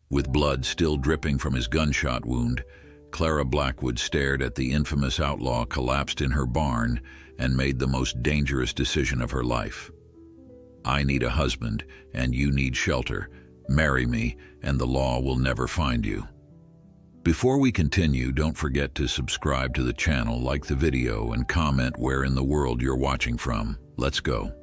With blood still dripping from his gunshot wound, Clara Blackwood stared at the infamous outlaw collapsed in her barn and made the most dangerous decision of her life. I need a husband, and you need shelter. Marry me, and the law will never find you. Before we continue, don't forget to subscribe to the channel, like the video, and comment where in the world you're watching from. Let's go.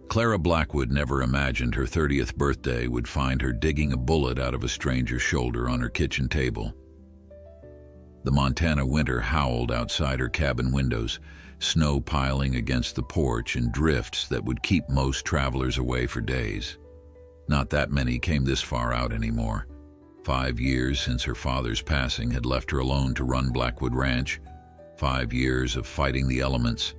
Clara Blackwood never imagined her 30th birthday would find her digging a bullet out of a stranger's shoulder on her kitchen table. The Montana winter howled outside her cabin windows, snow piling against the porch in drifts that would keep most travelers away for days. Not that many came this far out anymore. 5 years since her father's passing had left her alone to run Blackwood Ranch. 5 years of fighting the elements,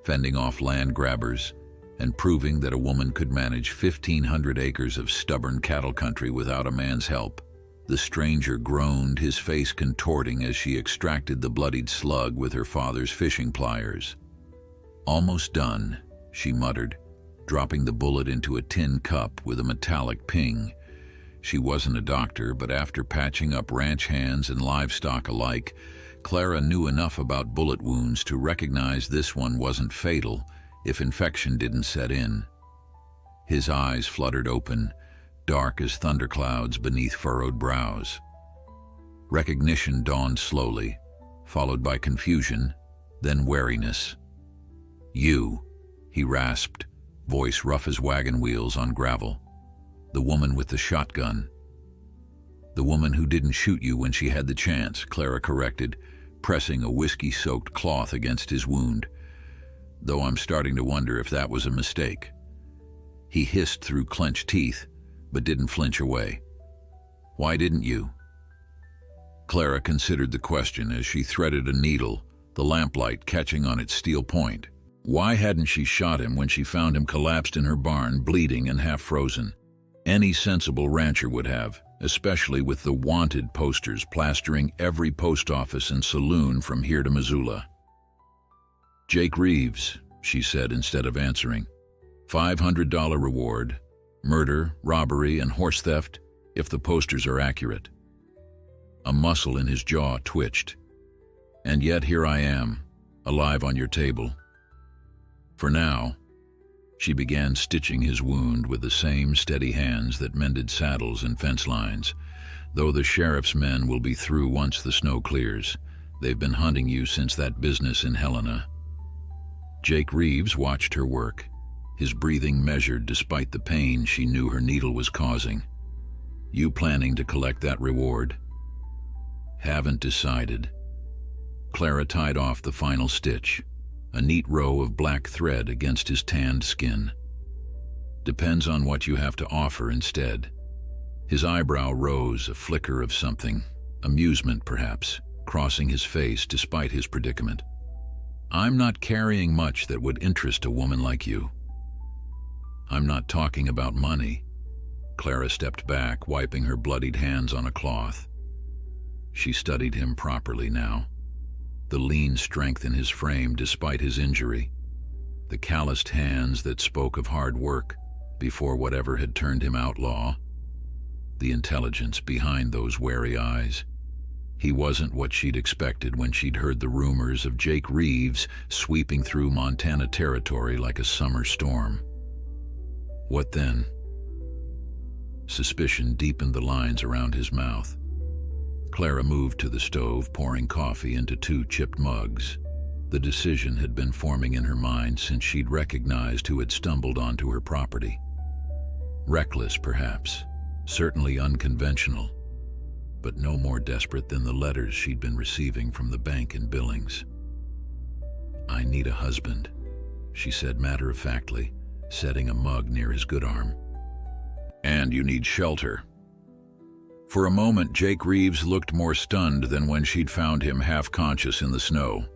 fending off land grabbers, and proving that a woman could manage 1,500 acres of stubborn cattle country without a man's help. The stranger groaned, his face contorting as she extracted the bloodied slug with her father's fishing pliers. "Almost done," she muttered, dropping the bullet into a tin cup with a metallic ping. She wasn't a doctor, but after patching up ranch hands and livestock alike, Clara knew enough about bullet wounds to recognize this one wasn't fatal if infection didn't set in. His eyes fluttered open, dark as thunderclouds beneath furrowed brows. Recognition dawned slowly, followed by confusion, then wariness. "You," he rasped, voice rough as wagon wheels on gravel. "The woman with the shotgun." "The woman who didn't shoot you when she had the chance," Clara corrected, pressing a whiskey-soaked cloth against his wound. "Though I'm starting to wonder if that was a mistake." He hissed through clenched teeth, but didn't flinch away. "Why didn't you?" Clara considered the question as she threaded a needle, the lamplight catching on its steel point. Why hadn't she shot him when she found him collapsed in her barn, bleeding and half frozen? Any sensible rancher would have, especially with the wanted posters plastering every post office and saloon from here to Missoula. "Jake Reeves," she said instead of answering. $500 reward. Murder, robbery, and horse theft, if the posters are accurate. A muscle in his jaw twitched. "And yet here I am, alive on your table." For now, she began stitching his wound with the same steady hands that mended saddles and fence lines. "Though the sheriff's men will be through once the snow clears. They've been hunting you since that business in Helena." Jake Reeves watched her work, his breathing measured despite the pain she knew her needle was causing. "You planning to collect that reward?" "Haven't decided." Clara tied off the final stitch, a neat row of black thread against his tanned skin. "Depends on what you have to offer instead." His eyebrow rose, a flicker of something, amusement perhaps, crossing his face despite his predicament. "I'm not carrying much that would interest a woman like you." "I'm not talking about money." Clara stepped back, wiping her bloodied hands on a cloth. She studied him properly now. The lean strength in his frame despite his injury. The calloused hands that spoke of hard work before whatever had turned him outlaw. The intelligence behind those wary eyes. He wasn't what she'd expected when she'd heard the rumors of Jake Reeves sweeping through Montana territory like a summer storm. What then? Suspicion deepened the lines around his mouth. Clara moved to the stove, pouring coffee into 2 chipped mugs. The decision had been forming in her mind since she'd recognized who had stumbled onto her property. Reckless, perhaps, certainly unconventional, but no more desperate than the letters she'd been receiving from the bank in Billings. "I need a husband," she said matter-of-factly, setting a mug near his good arm. "And you need shelter." For a moment, Jake Reeves looked more stunned than when she'd found him half-conscious in the snow.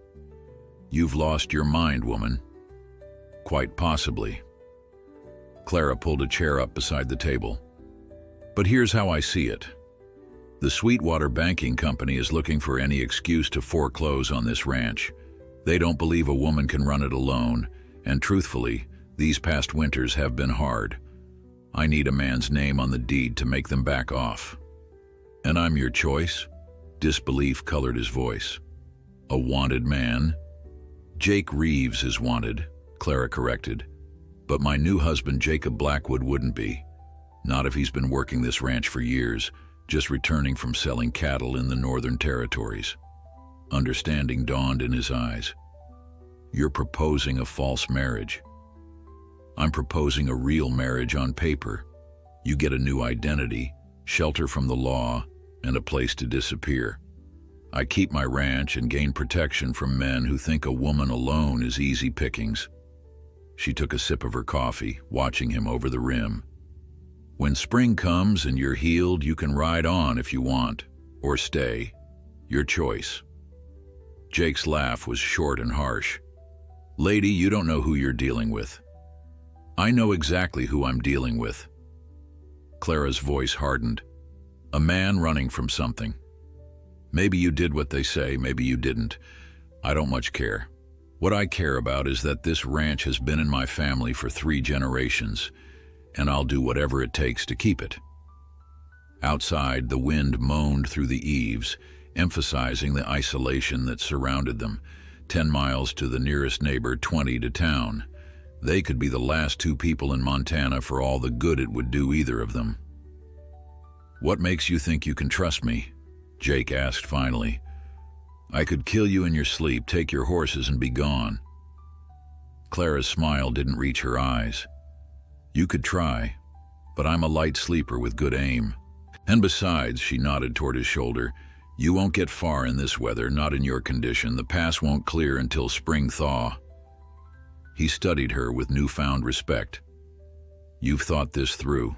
"You've lost your mind, woman." "Quite possibly." Clara pulled a chair up beside the table. "But here's how I see it. The Sweetwater Banking Company is looking for any excuse to foreclose on this ranch. They don't believe a woman can run it alone, and truthfully, these past winters have been hard. I need a man's name on the deed to make them back off. And I'm your choice? Disbelief colored his voice. A wanted man? Jake Reeves is wanted, Clara corrected. But my new husband, Jacob Blackwood, wouldn't be. Not if he's been working this ranch for years, just returning from selling cattle in the Northern Territories. Understanding dawned in his eyes. You're proposing a false marriage. I'm proposing a real marriage on paper. You get a new identity, shelter from the law, and a place to disappear. I keep my ranch and gain protection from men who think a woman alone is easy pickings. She took a sip of her coffee, watching him over the rim. When spring comes and you're healed, you can ride on if you want, or stay. Your choice. Jake's laugh was short and harsh. Lady, you don't know who you're dealing with. I know exactly who I'm dealing with. Clara's voice hardened. A man running from something. Maybe you did what they say, maybe you didn't. I don't much care. What I care about is that this ranch has been in my family for 3 generations, and I'll do whatever it takes to keep it. Outside, the wind moaned through the eaves, emphasizing the isolation that surrounded them. 10 miles to the nearest neighbor, 20 to town. They could be the last 2 people in Montana for all the good it would do either of them. What makes you think you can trust me? Jake asked finally. I could kill you in your sleep, take your horses, and be gone. Clara's smile didn't reach her eyes. You could try, but I'm a light sleeper with good aim. And besides, she nodded toward his shoulder, you won't get far in this weather, not in your condition. The pass won't clear until spring thaw. He studied her with newfound respect. You've thought this through.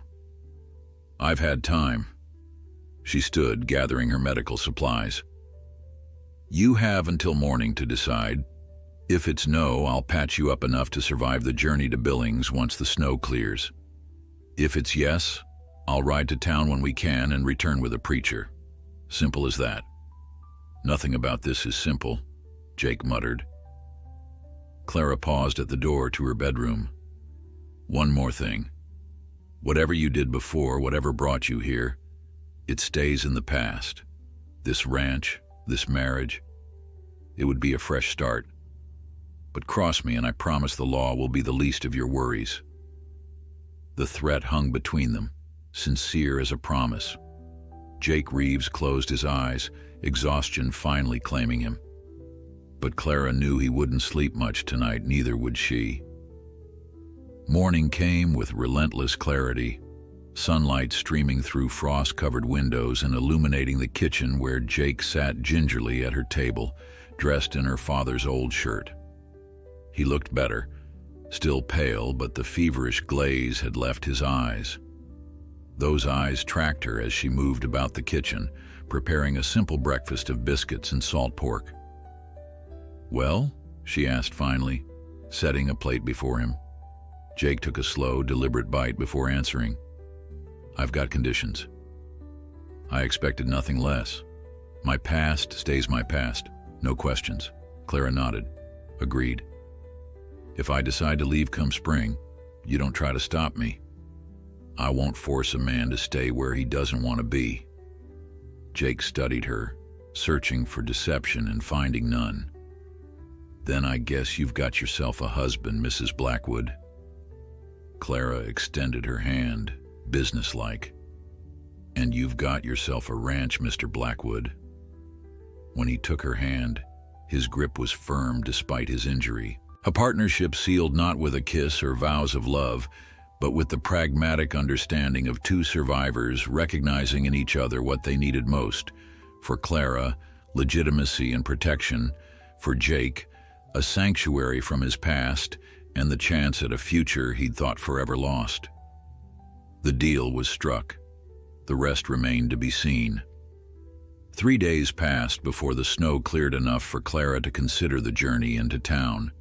I've had time. She stood, gathering her medical supplies. You have until morning to decide. If it's no, I'll patch you up enough to survive the journey to Billings once the snow clears. If it's yes, I'll ride to town when we can and return with a preacher. Simple as that. Nothing about this is simple, Jake muttered. Clara paused at the door to her bedroom. One more thing. Whatever you did before, whatever brought you here, it stays in the past. This ranch, this marriage, it would be a fresh start. But cross me and I promise the law will be the least of your worries. The threat hung between them, sincere as a promise. Jake Reeves closed his eyes, exhaustion finally claiming him. But Clara knew he wouldn't sleep much tonight, neither would she. Morning came with relentless clarity, sunlight streaming through frost-covered windows and illuminating the kitchen where Jake sat gingerly at her table, dressed in her father's old shirt. He looked better, still pale, but the feverish glaze had left his eyes. Those eyes tracked her as she moved about the kitchen, preparing a simple breakfast of biscuits and salt pork. Well? She asked finally, setting a plate before him. Jake took a slow, deliberate bite before answering. I've got conditions. I expected nothing less. My past stays my past, no questions. Clara nodded. Agreed. If I decide to leave come spring, you don't try to stop me. I won't force a man to stay where he doesn't want to be. Jake studied her, searching for deception and finding none. Then I guess you've got yourself a husband, Mrs. Blackwood. Clara extended her hand, businesslike. And you've got yourself a ranch, Mr. Blackwood. When he took her hand, his grip was firm despite his injury. A partnership sealed not with a kiss or vows of love, but with the pragmatic understanding of 2 survivors recognizing in each other what they needed most. For Clara, legitimacy and protection. For Jake, a sanctuary from his past and the chance at a future he'd thought forever lost. The deal was struck. The rest remained to be seen. 3 days passed before the snow cleared enough for Clara to consider the journey into town.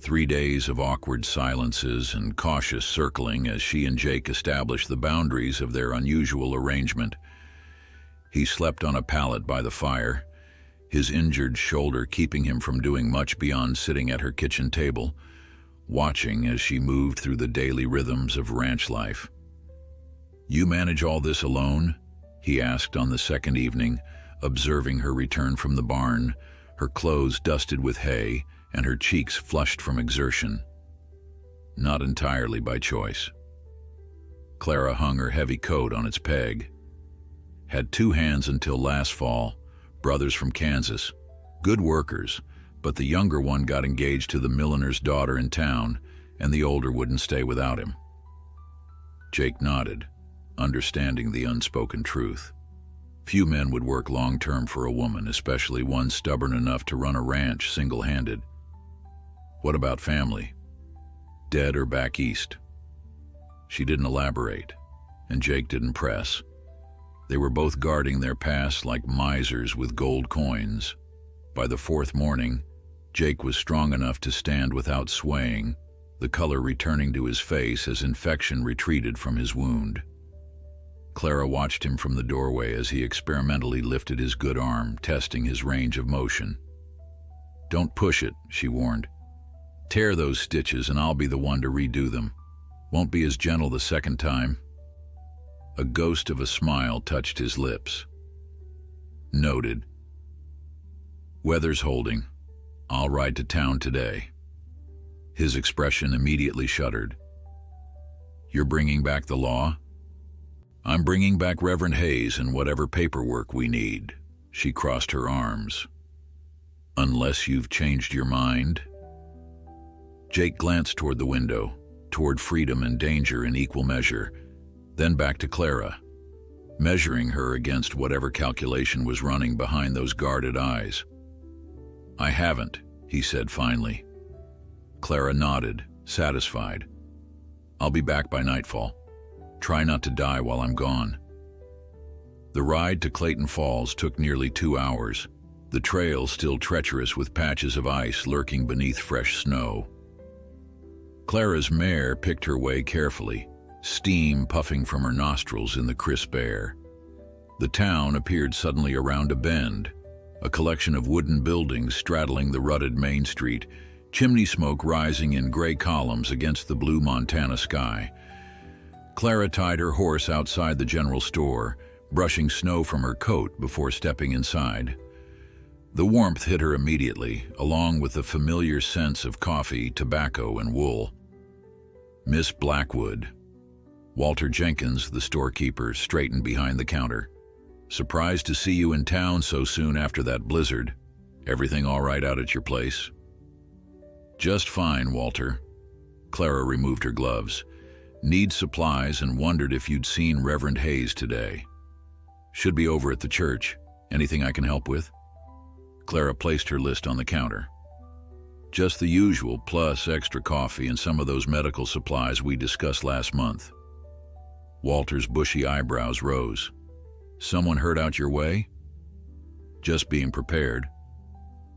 3 days of awkward silences and cautious circling as she and Jake established the boundaries of their unusual arrangement. He slept on a pallet by the fire, his injured shoulder keeping him from doing much beyond sitting at her kitchen table, watching as she moved through the daily rhythms of ranch life. "You manage all this alone?" he asked on the second evening, observing her return from the barn, her clothes dusted with hay and her cheeks flushed from exertion. "Not entirely by choice." Clara hung her heavy coat on its peg. "Had 2 hands until last fall, brothers from Kansas. Good workers, but the younger one got engaged to the milliner's daughter in town, and the older wouldn't stay without him." Jake nodded, understanding the unspoken truth. Few men would work long-term for a woman, especially one stubborn enough to run a ranch single-handed. "What about family? Dead or back east?" She didn't elaborate, and Jake didn't press. They were both guarding their past like misers with gold coins. By the 4th morning, Jake was strong enough to stand without swaying, the color returning to his face as infection retreated from his wound. Clara watched him from the doorway as he experimentally lifted his good arm, testing his range of motion. "Don't push it," she warned. "Tear those stitches and I'll be the one to redo them. Won't be as gentle the second time." A ghost of a smile touched his lips. "Noted. Weather's holding. I'll ride to town today." His expression immediately shuddered. "You're bringing back the law?" "I'm bringing back Reverend Hayes and whatever paperwork we need." She crossed her arms. "Unless you've changed your mind?" Jake glanced toward the window, toward freedom and danger in equal measure, then back to Clara, measuring her against whatever calculation was running behind those guarded eyes. "I haven't," he said finally. Clara nodded, satisfied. "I'll be back by nightfall. Try not to die while I'm gone." The ride to Clayton Falls took nearly 2 hours, the trail still treacherous with patches of ice lurking beneath fresh snow. Clara's mare picked her way carefully, steam puffing from her nostrils in the crisp air. The town appeared suddenly around a bend, a collection of wooden buildings straddling the rutted main street, chimney smoke rising in gray columns against the blue Montana sky. Clara tied her horse outside the general store, brushing snow from her coat before stepping inside. The warmth hit her immediately, along with the familiar sense of coffee, tobacco, and wool. "Miss Blackwood." Walter Jenkins, the storekeeper, straightened behind the counter. "Surprised to see you in town so soon after that blizzard. Everything all right out at your place?" "Just fine, Walter." Clara removed her gloves. "Need supplies and wondered if you'd seen Reverend Hayes today." "Should be over at the church. Anything I can help with?" Clara placed her list on the counter. "Just the usual, plus extra coffee and some of those medical supplies we discussed last month." Walter's bushy eyebrows rose. "Someone heard out your way?" "Just being prepared."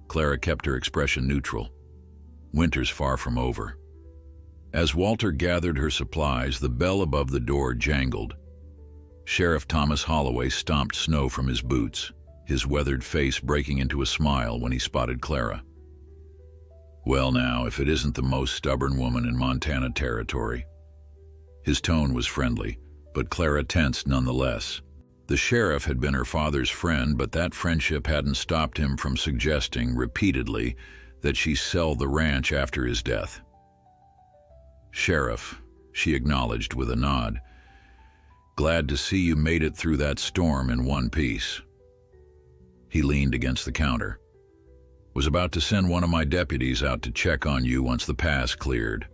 Clara kept her expression neutral. Winter's far from over. As Walter gathered her supplies, the bell above the door jangled. Sheriff Thomas Holloway stomped snow from his boots, his weathered face breaking into a smile when he spotted Clara. "Well now, if it isn't the most stubborn woman in Montana territory." His tone was friendly, but Clara tensed nonetheless. The sheriff had been her father's friend, but that friendship hadn't stopped him from suggesting repeatedly that she sell the ranch after his death. "Sheriff," she acknowledged with a nod. "Glad to see you made it through that storm in one piece." He leaned against the counter. "Was about to send one of my deputies out to check on you once the pass cleared."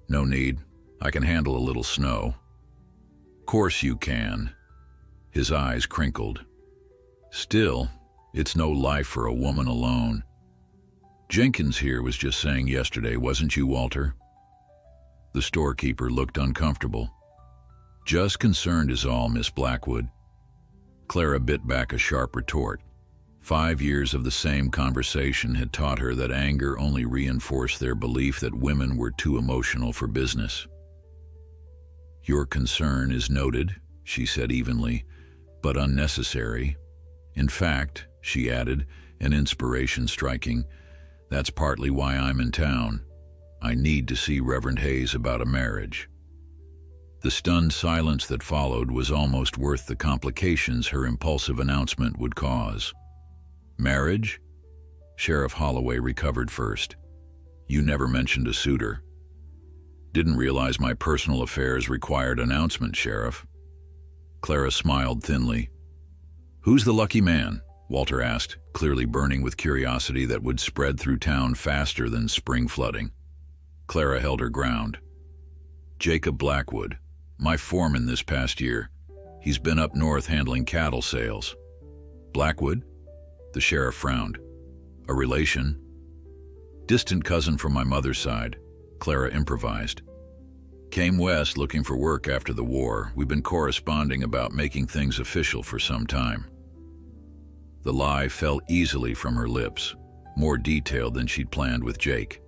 "No need. I can handle a little snow." "Course you can." His eyes crinkled. "Still, it's no life for a woman alone." "Jenkins here was just saying yesterday, wasn't you, Walter?" The storekeeper looked uncomfortable. "Just concerned is all, Miss Blackwood." Clara bit back a sharp retort. 5 years of the same conversation had taught her that anger only reinforced their belief that women were too emotional for business. "Your concern is noted," she said evenly, "but unnecessary. In fact," she added, an inspiration striking, "that's partly why I'm in town. I need to see Reverend Hayes about a marriage." The stunned silence that followed was almost worth the complications her impulsive announcement would cause. Marriage? Sheriff Holloway recovered first. You never mentioned a suitor. Didn't realize my personal affairs required announcement, Sheriff. Clara smiled thinly. Who's the lucky man? Walter asked, clearly burning with curiosity that would spread through town faster than spring flooding. Clara held her ground. Jacob Blackwood, my foreman this past year. He's been up north handling cattle sales. Blackwood? The sheriff frowned. A relation? Distant cousin from my mother's side, Clara improvised. Came west looking for work after the war. We've been corresponding about making things official for some time. The lie fell easily from her lips, more detailed than she'd planned with Jake.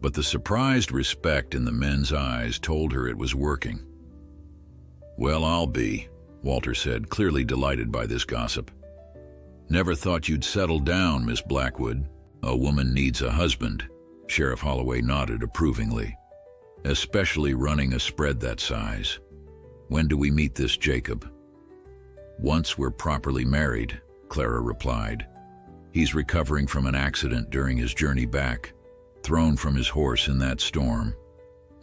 But the surprised respect in the men's eyes told her it was working. Well, I'll be, Walter said, clearly delighted by this gossip. Never thought you'd settle down, Miss Blackwood. A woman needs a husband. Sheriff Holloway nodded approvingly. Especially running a spread that size. When do we meet this Jacob? Once we're properly married, Clara replied. He's recovering from an accident during his journey back, thrown from his horse in that storm.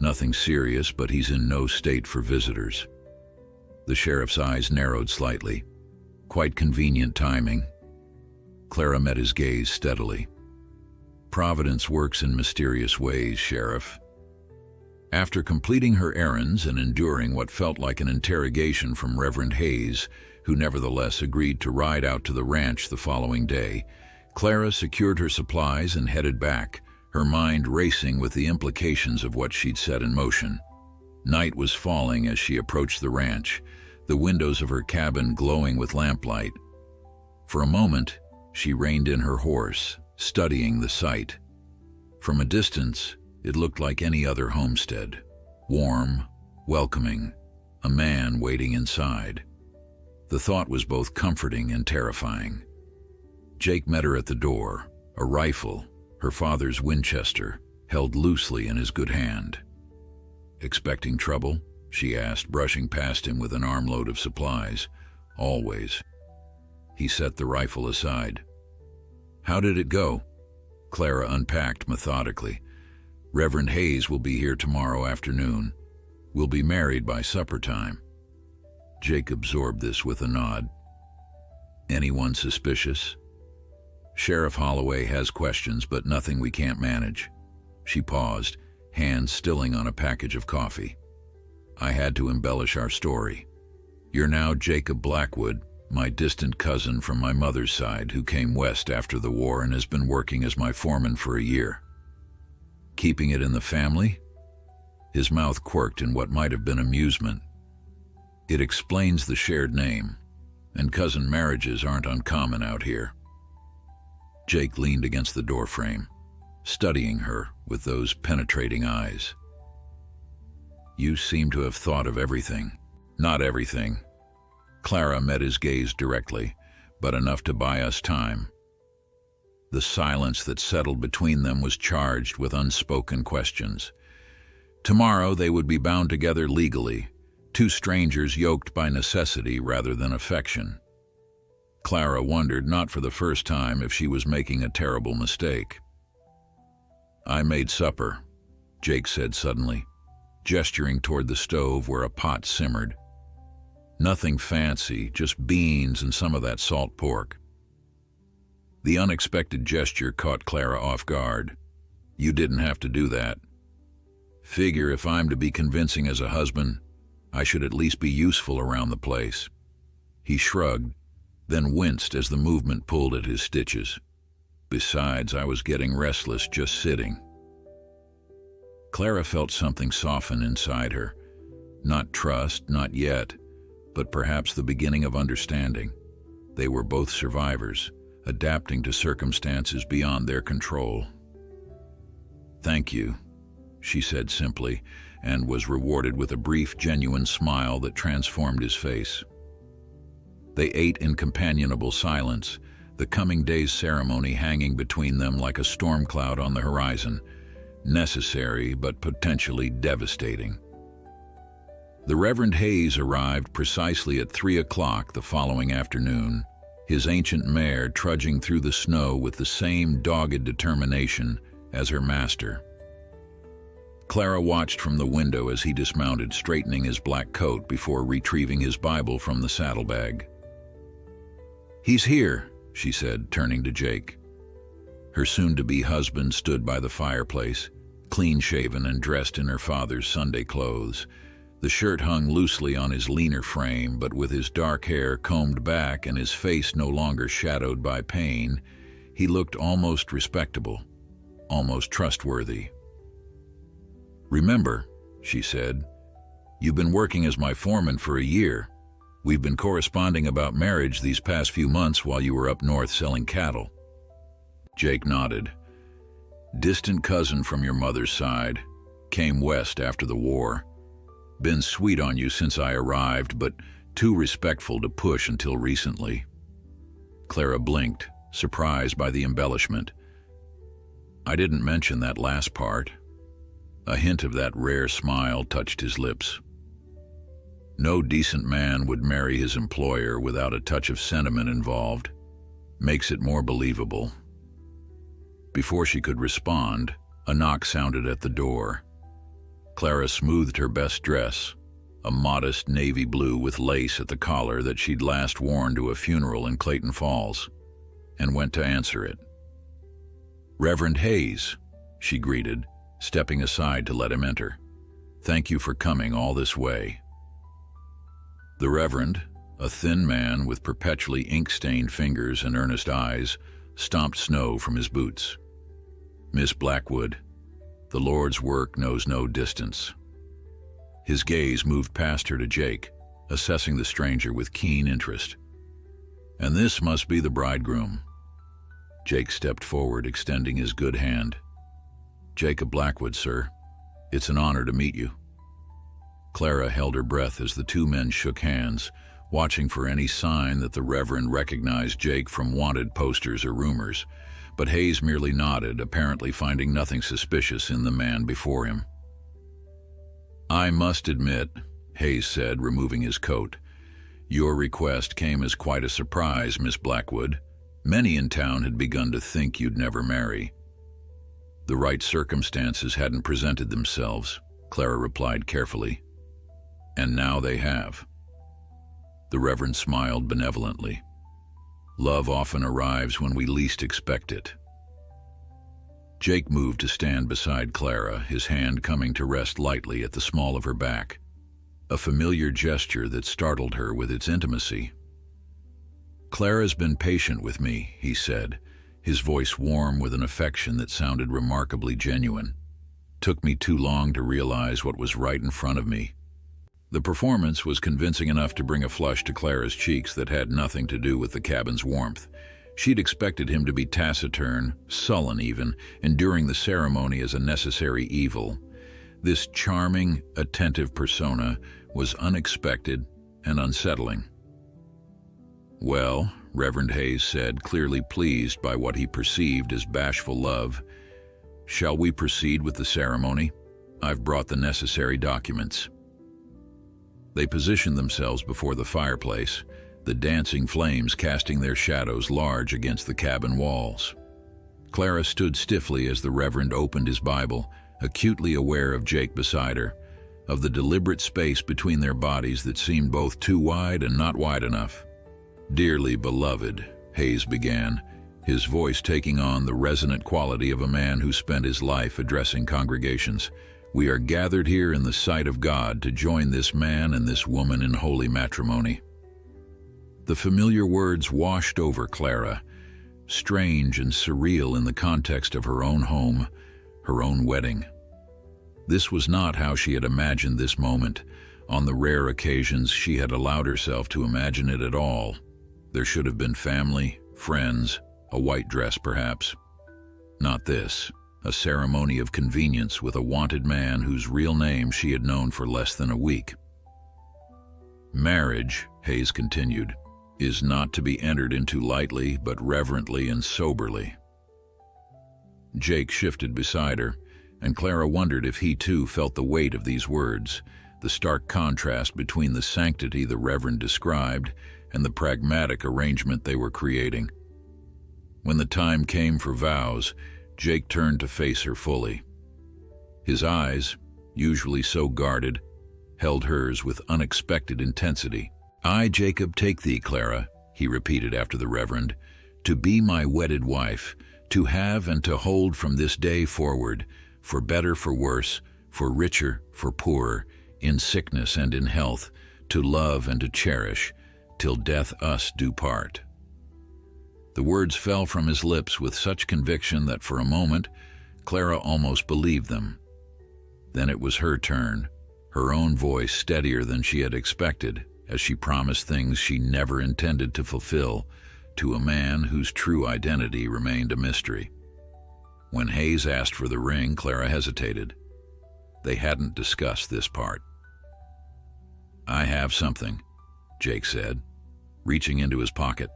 Nothing serious, but he's in no state for visitors. The sheriff's eyes narrowed slightly. Quite convenient timing. Clara met his gaze steadily. Providence works in mysterious ways, Sheriff. After completing her errands and enduring what felt like an interrogation from Reverend Hayes, who nevertheless agreed to ride out to the ranch the following day, Clara secured her supplies and headed back, her mind racing with the implications of what she'd set in motion. Night was falling as she approached the ranch, the windows of her cabin glowing with lamplight. For a moment, she reined in her horse, studying the sight. From a distance, it looked like any other homestead. Warm, welcoming, a man waiting inside. The thought was both comforting and terrifying. Jake met her at the door, a rifle, her father's Winchester, held loosely in his good hand. Expecting trouble? She asked, brushing past him with an armload of supplies. Always. He set the rifle aside. How did it go? Clara unpacked methodically. Reverend Hayes will be here tomorrow afternoon. We'll be married by supper time. Jake absorbed this with a nod. Anyone suspicious? Sheriff Holloway has questions, but nothing we can't manage. She paused, hands stilling on a package of coffee. I had to embellish our story. You're now Jacob Blackwood, my distant cousin from my mother's side who came west after the war and has been working as my foreman for a year. Keeping it in the family? His mouth quirked in what might have been amusement. It explains the shared name, and cousin marriages aren't uncommon out here. Jake leaned against the doorframe, studying her with those penetrating eyes. You seem to have thought of everything. Not everything. Clara met his gaze directly, but enough to buy us time. The silence that settled between them was charged with unspoken questions. Tomorrow they would be bound together legally, two strangers yoked by necessity rather than affection. Clara wondered, not for the first time, if she was making a terrible mistake. I made supper, Jake said suddenly, gesturing toward the stove where a pot simmered. Nothing fancy, just beans and some of that salt pork. The unexpected gesture caught Clara off guard. You didn't have to do that. Figure if I'm to be convincing as a husband, I should at least be useful around the place. He shrugged, then winced as the movement pulled at his stitches. Besides, I was getting restless just sitting. Clara felt something soften inside her. Not trust, not yet, but perhaps the beginning of understanding. They were both survivors, adapting to circumstances beyond their control. Thank you, she said simply, and was rewarded with a brief, genuine smile that transformed his face. They ate in companionable silence, the coming day's ceremony hanging between them like a storm cloud on the horizon, necessary but potentially devastating. The Reverend Hayes arrived precisely at 3 o'clock the following afternoon, his ancient mare trudging through the snow with the same dogged determination as her master. Clara watched from the window as he dismounted, straightening his black coat before retrieving his Bible from the saddlebag. "He's here," she said, turning to Jake. Her soon-to-be husband stood by the fireplace, clean-shaven and dressed in her father's Sunday clothes. The shirt hung loosely on his leaner frame, but with his dark hair combed back and his face no longer shadowed by pain, he looked almost respectable, almost trustworthy. "Remember," she said, "you've been working as my foreman for a year. We've been corresponding about marriage these past few months while you were up north selling cattle." Jake nodded. "Distant cousin from your mother's side. Came west after the war. Been sweet on you since I arrived, but too respectful to push until recently." Clara blinked, surprised by the embellishment. "I didn't mention that last part." A hint of that rare smile touched his lips. "No decent man would marry his employer without a touch of sentiment involved. Makes it more believable." Before she could respond, a knock sounded at the door. Clara smoothed her best dress, a modest navy blue with lace at the collar that she'd last worn to a funeral in Clayton Falls, and went to answer it. "Reverend Hayes," she greeted, stepping aside to let him enter. "Thank you for coming all this way." The Reverend, a thin man with perpetually ink-stained fingers and earnest eyes, stomped snow from his boots. "Miss Blackwood, the Lord's work knows no distance." His gaze moved past her to Jake, assessing the stranger with keen interest. "And this must be the bridegroom." Jake stepped forward, extending his good hand. "Jacob Blackwood, sir. It's an honor to meet you." Clara held her breath as the two men shook hands, watching for any sign that the Reverend recognized Jake from wanted posters or rumors, but Hayes merely nodded, apparently finding nothing suspicious in the man before him. "I must admit," Hayes said, removing his coat, "your request came as quite a surprise, Miss Blackwood. Many in town had begun to think you'd never marry." "The right circumstances hadn't presented themselves," Clara replied carefully. "And now they have." The Reverend smiled benevolently. "Love often arrives when we least expect it." Jake moved to stand beside Clara, his hand coming to rest lightly at the small of her back, a familiar gesture that startled her with its intimacy. "Clara's been patient with me," he said, his voice warm with an affection that sounded remarkably genuine. "Took me too long to realize what was right in front of me." The performance was convincing enough to bring a flush to Clara's cheeks that had nothing to do with the cabin's warmth. She'd expected him to be taciturn, sullen even, enduring the ceremony as a necessary evil. This charming, attentive persona was unexpected and unsettling. "Well," Reverend Hayes said, clearly pleased by what he perceived as bashful love, "shall we proceed with the ceremony? I've brought the necessary documents." They positioned themselves before the fireplace, the dancing flames casting their shadows large against the cabin walls. Clara stood stiffly as the Reverend opened his Bible, acutely aware of Jake beside her, of the deliberate space between their bodies that seemed both too wide and not wide enough. "Dearly beloved," Hayes began, his voice taking on the resonant quality of a man who spent his life addressing congregations, "we are gathered here in the sight of God to join this man and this woman in holy matrimony." The familiar words washed over Clara, strange and surreal in the context of her own home, her own wedding. This was not how she had imagined this moment. On the rare occasions she had allowed herself to imagine it at all. There should have been family, friends, a white dress perhaps. Not this, a ceremony of convenience with a wanted man whose real name she had known for less than a week. "Marriage," Hayes continued, "is not to be entered into lightly but reverently and soberly." Jake shifted beside her, and Clara wondered if he too felt the weight of these words, the stark contrast between the sanctity the Reverend described and the pragmatic arrangement they were creating. When the time came for vows, Jake turned to face her fully. His eyes, usually so guarded, held hers with unexpected intensity. "I, Jacob, take thee, Clara," he repeated after the Reverend, "to be my wedded wife, to have and to hold from this day forward, for better, for worse, for richer, for poorer, in sickness and in health, to love and to cherish, till death us do part." The words fell from his lips with such conviction that for a moment, Clara almost believed them. Then it was her turn, her own voice steadier than she had expected, as she promised things she never intended to fulfill to a man whose true identity remained a mystery. When Hayes asked for the ring, Clara hesitated. They hadn't discussed this part. "I have something," Jake said, reaching into his pocket.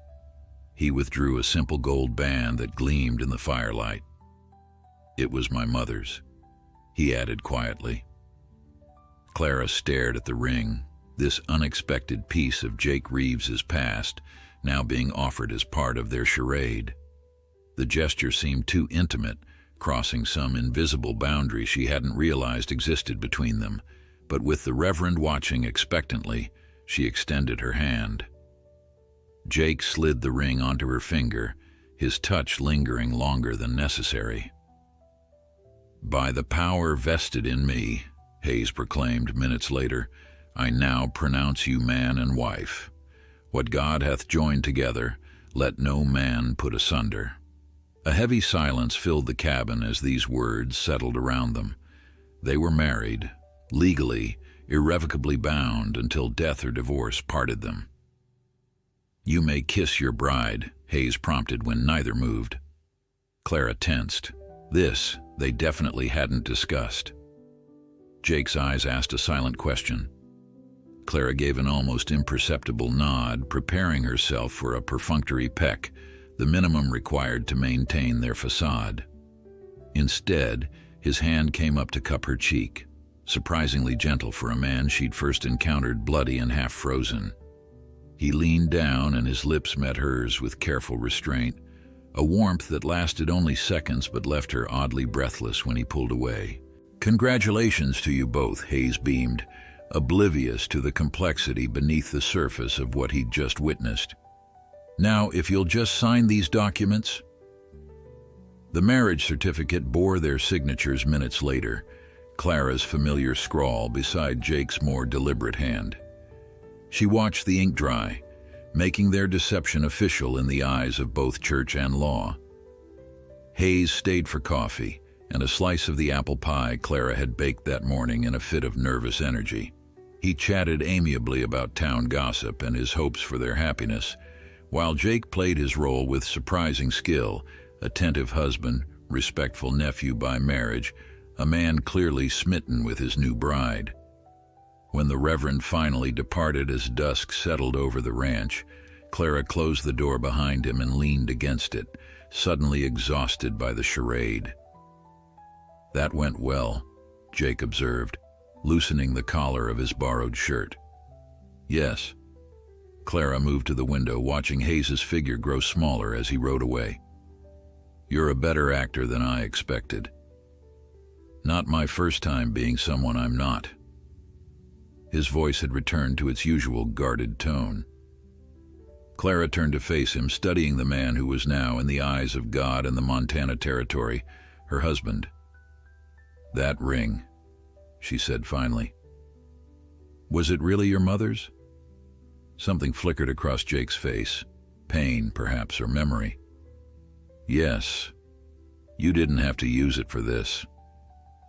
He withdrew a simple gold band that gleamed in the firelight. "It was my mother's," he added quietly. Clara stared at the ring, this unexpected piece of Jake Reeves's past, now being offered as part of their charade. The gesture seemed too intimate, crossing some invisible boundary she hadn't realized existed between them, but with the Reverend watching expectantly, she extended her hand. Jake slid the ring onto her finger, his touch lingering longer than necessary. "By the power vested in me," Hayes proclaimed minutes later, "I now pronounce you man and wife. What God hath joined together, let no man put asunder." A heavy silence filled the cabin as these words settled around them. They were married, legally, irrevocably bound until death or divorce parted them. "You may kiss your bride," Hayes prompted when neither moved. Clara tensed. This they definitely hadn't discussed. Jake's eyes asked a silent question. Clara gave an almost imperceptible nod, preparing herself for a perfunctory peck, the minimum required to maintain their facade. Instead, his hand came up to cup her cheek, surprisingly gentle for a man she'd first encountered bloody and half-frozen. He leaned down and his lips met hers with careful restraint, a warmth that lasted only seconds but left her oddly breathless when he pulled away. "Congratulations to you both," Hayes beamed, oblivious to the complexity beneath the surface of what he'd just witnessed. "Now, if you'll just sign these documents." The marriage certificate bore their signatures minutes later, Clara's familiar scrawl beside Jake's more deliberate hand. She watched the ink dry, making their deception official in the eyes of both church and law. Hayes stayed for coffee and a slice of the apple pie Clara had baked that morning in a fit of nervous energy. He chatted amiably about town gossip and his hopes for their happiness, while Jake played his role with surprising skill, attentive husband, respectful nephew by marriage, a man clearly smitten with his new bride. When the Reverend finally departed as dusk settled over the ranch, Clara closed the door behind him and leaned against it, suddenly exhausted by the charade. "That went well," Jake observed, loosening the collar of his borrowed shirt. "Yes." Clara moved to the window, watching Hayes's figure grow smaller as he rode away. "You're a better actor than I expected." "Not my first time being someone I'm not." His voice had returned to its usual guarded tone. Clara turned to face him, studying the man who was now, in the eyes of God and the Montana Territory, her husband. "That ring," she said finally. "Was it really your mother's?" Something flickered across Jake's face, pain, perhaps, or memory. "Yes. You didn't have to use it for this.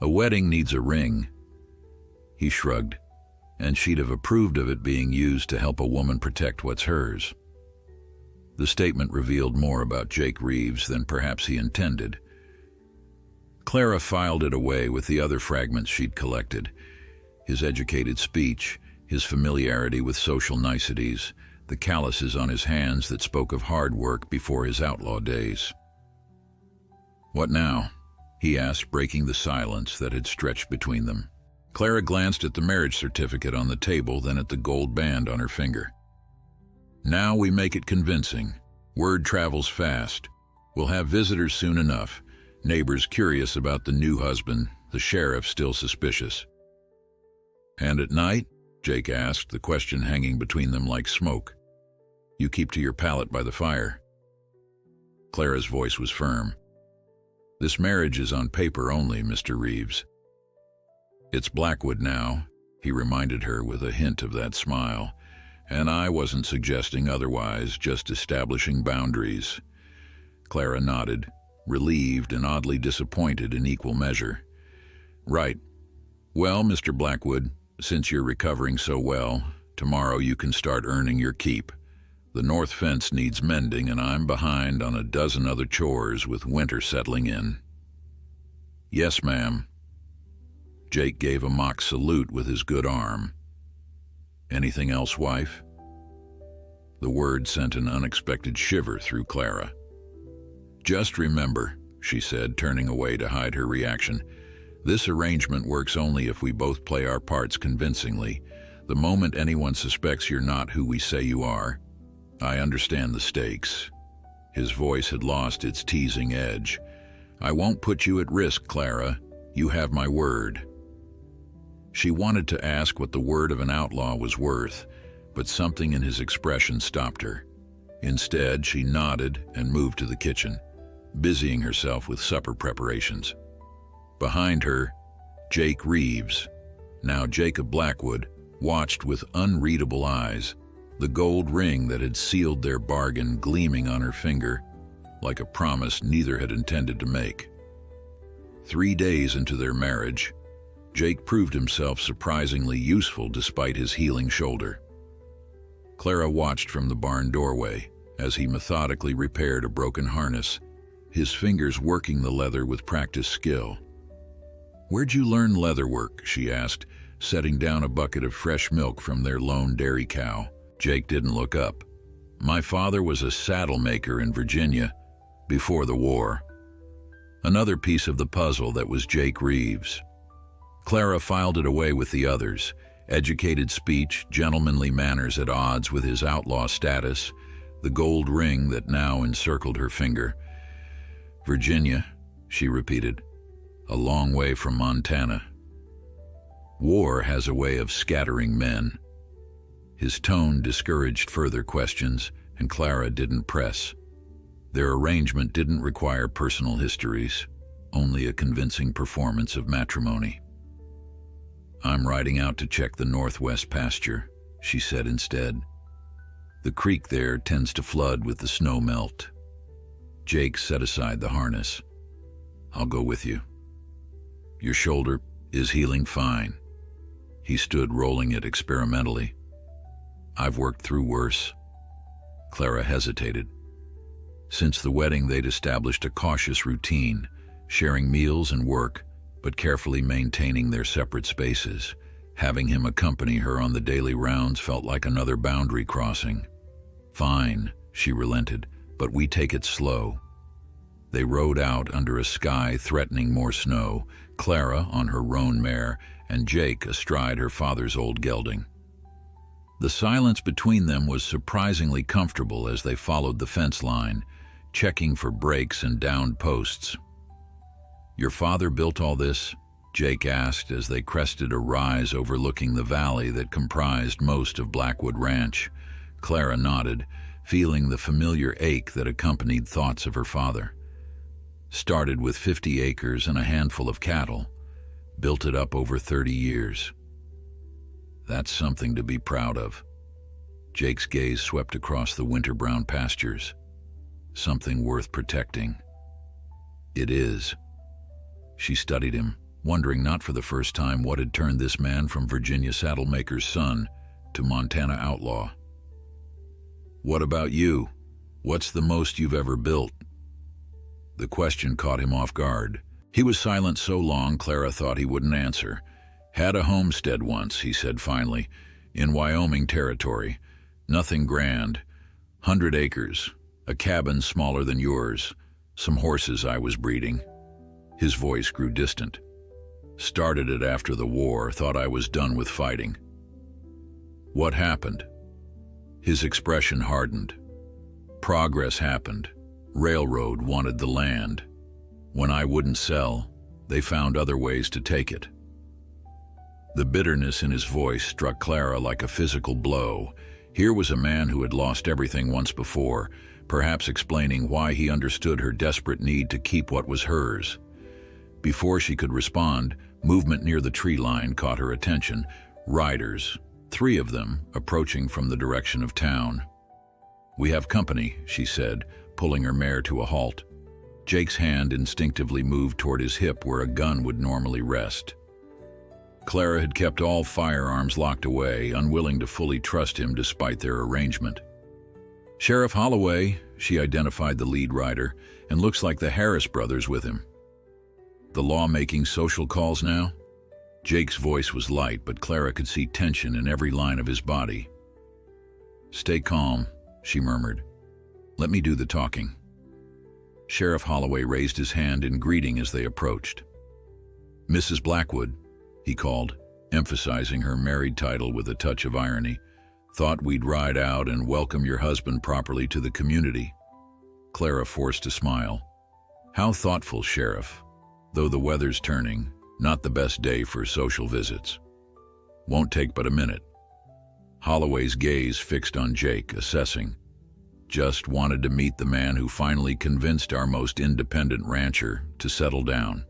A wedding needs a ring." He shrugged, and she'd have approved of it being used to help a woman protect what's hers. The statement revealed more about Jake Reeves than perhaps he intended. Clara filed it away with the other fragments she'd collected. His educated speech, his familiarity with social niceties, the calluses on his hands that spoke of hard work before his outlaw days. "What now?" he asked, breaking the silence that had stretched between them. Clara glanced at the marriage certificate on the table, then at the gold band on her finger. Now we make it convincing. Word travels fast. We'll have visitors soon enough. Neighbors curious about the new husband, the sheriff still suspicious. And at night? Jake asked, the question hanging between them like smoke. You keep to your pallet by the fire. Clara's voice was firm. This marriage is on paper only, Mr. Reeves. It's Blackwood now, he reminded her with a hint of that smile, and I wasn't suggesting otherwise, just establishing boundaries. Clara nodded, relieved and oddly disappointed in equal measure. Right. Well, Mr. Blackwood, since you're recovering so well, tomorrow you can start earning your keep. The north fence needs mending, and I'm behind on a dozen other chores with winter settling in. Yes, ma'am. Jake gave a mock salute with his good arm. Anything else, wife? The word sent an unexpected shiver through Clara. Just remember, she said, turning away to hide her reaction, this arrangement works only if we both play our parts convincingly. The moment anyone suspects you're not who we say you are, I understand the stakes. His voice had lost its teasing edge. I won't put you at risk, Clara. You have my word. She wanted to ask what the word of an outlaw was worth, but something in his expression stopped her. Instead, she nodded and moved to the kitchen, busying herself with supper preparations. Behind her, Jake Reeves, now Jacob Blackwood, watched with unreadable eyes, the gold ring that had sealed their bargain gleaming on her finger, like a promise neither had intended to make. 3 days into their marriage, Jake proved himself surprisingly useful despite his healing shoulder. Clara watched from the barn doorway as he methodically repaired a broken harness, his fingers working the leather with practiced skill. Where'd you learn leather work? She asked, setting down a bucket of fresh milk from their lone dairy cow. Jake didn't look up. My father was a saddle maker in Virginia before the war. Another piece of the puzzle that was Jake Reeves. Clara filed it away with the others. Educated speech, gentlemanly manners at odds with his outlaw status, the gold ring that now encircled her finger. Virginia, she repeated, a long way from Montana. War has a way of scattering men. His tone discouraged further questions, and Clara didn't press. Their arrangement didn't require personal histories, only a convincing performance of matrimony. I'm riding out to check the northwest pasture, she said instead. The creek there tends to flood with the snow melt. Jake set aside the harness. I'll go with you. Your shoulder is healing fine. He stood rolling it experimentally. I've worked through worse. Clara hesitated. Since the wedding, they'd established a cautious routine, sharing meals and work, but carefully maintaining their separate spaces. Having him accompany her on the daily rounds felt like another boundary crossing. Fine, she relented, but we take it slow. They rode out under a sky threatening more snow, Clara on her roan mare, and Jake astride her father's old gelding. The silence between them was surprisingly comfortable as they followed the fence line, checking for breaks and downed posts. Your father built all this? Jake asked as they crested a rise overlooking the valley that comprised most of Blackwood Ranch. Clara nodded, feeling the familiar ache that accompanied thoughts of her father. Started with 50 acres and a handful of cattle, built it up over 30 years. That's something to be proud of. Jake's gaze swept across the winter-brown pastures. Something worth protecting. It is. She studied him, wondering not for the first time what had turned this man from Virginia saddlemaker's son to Montana outlaw. What about you? What's the most you've ever built? The question caught him off guard. He was silent so long Clara thought he wouldn't answer. Had a homestead once, he said finally, in Wyoming territory. Nothing grand. 100 acres, a cabin smaller than yours, some horses I was breeding. His voice grew distant. Started it after the war, thought I was done with fighting. What happened? His expression hardened. Progress happened. Railroad wanted the land. When I wouldn't sell, they found other ways to take it. The bitterness in his voice struck Clara like a physical blow. Here was a man who had lost everything once before, perhaps explaining why he understood her desperate need to keep what was hers. Before she could respond, movement near the tree line caught her attention. Riders, 3 of them, approaching from the direction of town. "We have company," she said, pulling her mare to a halt. Jake's hand instinctively moved toward his hip where a gun would normally rest. Clara had kept all firearms locked away, unwilling to fully trust him despite their arrangement. "Sheriff Holloway," she identified the lead rider, "and looks like the Harris brothers with him." "The law making social calls now?" Jake's voice was light, but Clara could see tension in every line of his body. "Stay calm," she murmured. "Let me do the talking." Sheriff Holloway raised his hand in greeting as they approached. "Mrs. Blackwood," he called, emphasizing her married title with a touch of irony. "Thought we'd ride out and welcome your husband properly to the community." Clara forced a smile. "How thoughtful, Sheriff. Though the weather's turning, not the best day for social visits." "Won't take but a minute." Holloway's gaze fixed on Jake, assessing. "Just wanted to meet the man who finally convinced our most independent rancher to settle down."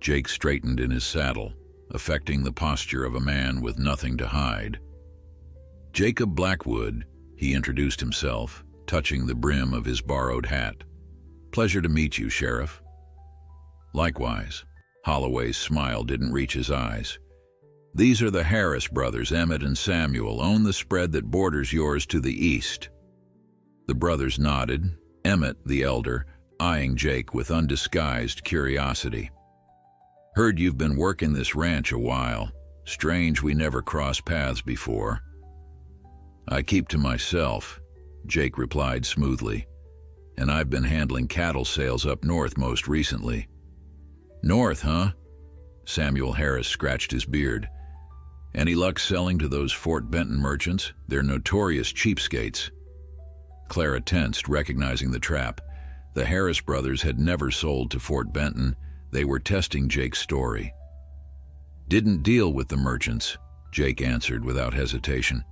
Jake straightened in his saddle, affecting the posture of a man with nothing to hide. "Jacob Blackwood," he introduced himself, touching the brim of his borrowed hat. "Pleasure to meet you, Sheriff." "Likewise." Holloway's smile didn't reach his eyes. "These are the Harris brothers, Emmett and Samuel, own the spread that borders yours to the east." The brothers nodded, Emmett, the elder, eyeing Jake with undisguised curiosity. "Heard you've been working this ranch a while. Strange we never crossed paths before." "I keep to myself," Jake replied smoothly, "and I've been handling cattle sales up north most recently." "North, huh?" Samuel Harris scratched his beard. "Any luck selling to those Fort Benton merchants? They're notorious cheapskates." Clara tensed, recognizing the trap. The Harris brothers had never sold to Fort Benton. They were testing Jake's story. "Didn't deal with the merchants," Jake answered without hesitation.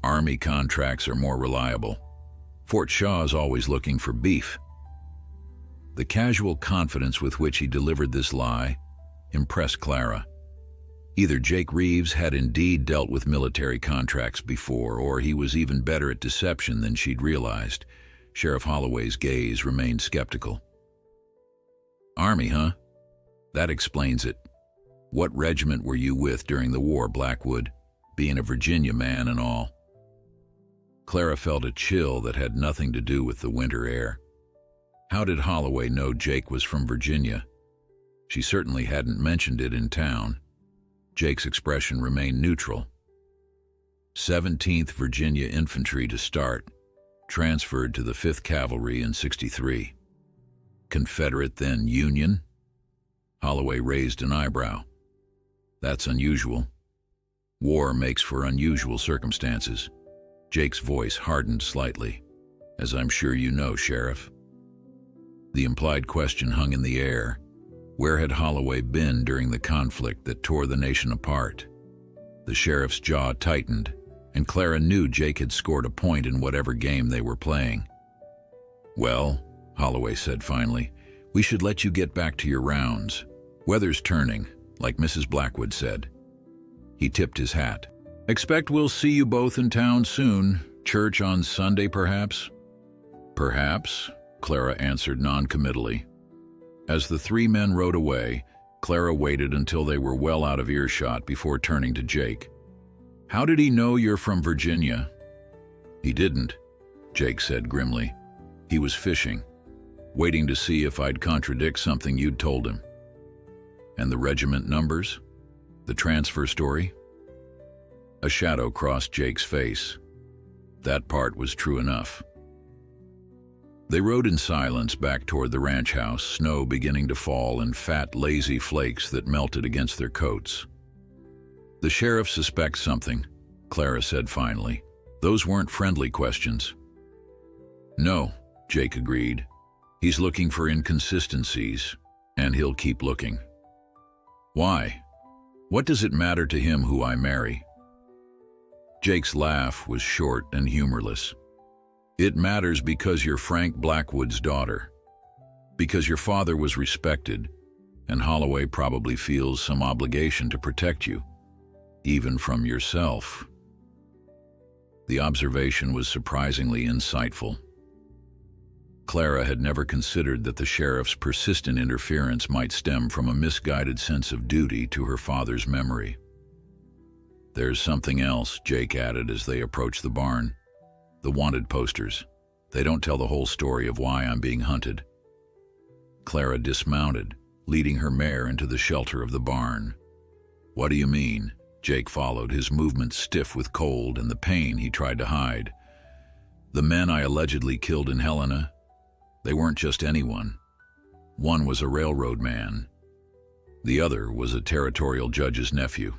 "Army contracts are more reliable. Fort Shaw's always looking for beef." The casual confidence with which he delivered this lie impressed Clara. Either Jake Reeves had indeed dealt with military contracts before, or he was even better at deception than she'd realized. Sheriff Holloway's gaze remained skeptical. "Army, huh? That explains it. What regiment were you with during the war, Blackwood, being a Virginia man and all?" Clara felt a chill that had nothing to do with the winter air. How did Holloway know Jake was from Virginia? She certainly hadn't mentioned it in town. Jake's expression remained neutral. 17th Virginia Infantry to start, transferred to the 5th Cavalry in '63. Confederate, then Union? Holloway raised an eyebrow. "That's unusual. War makes for unusual circumstances." Jake's voice hardened slightly. "As I'm sure you know, Sheriff." The implied question hung in the air. Where had Holloway been during the conflict that tore the nation apart? The sheriff's jaw tightened, and Clara knew Jake had scored a point in whatever game they were playing. "Well," Holloway said finally, "we should let you get back to your rounds. Weather's turning, like Mrs. Blackwood said." He tipped his hat. "Expect we'll see you both in town soon. Church on Sunday, perhaps?" "Perhaps," Clara answered non-committally. As the 3 men rode away, Clara waited until they were well out of earshot before turning to Jake. "How did he know you're from Virginia?" "He didn't," Jake said grimly. "He was fishing, waiting to see if I'd contradict something you'd told him." "And the regiment numbers? The transfer story?" A shadow crossed Jake's face. That part was true enough. They rode in silence back toward the ranch house, snow beginning to fall in fat, lazy flakes that melted against their coats. "The sheriff suspects something," Clara said finally. "Those weren't friendly questions." "No," Jake agreed. "He's looking for inconsistencies, and he'll keep looking." "Why? What does it matter to him who I marry?" Jake's laugh was short and humorless. "It matters because you're Frank Blackwood's daughter. Because your father was respected, and Holloway probably feels some obligation to protect you, even from yourself." The observation was surprisingly insightful. Clara had never considered that the sheriff's persistent interference might stem from a misguided sense of duty to her father's memory. "There's something else," Jake added as they approached the barn. "The wanted posters. They don't tell the whole story of why I'm being hunted." Clara dismounted, leading her mare into the shelter of the barn. "What do you mean?" Jake followed, his movements stiff with cold and the pain he tried to hide. "The men I allegedly killed in Helena, they weren't just anyone. One was a railroad man. The other was a territorial judge's nephew."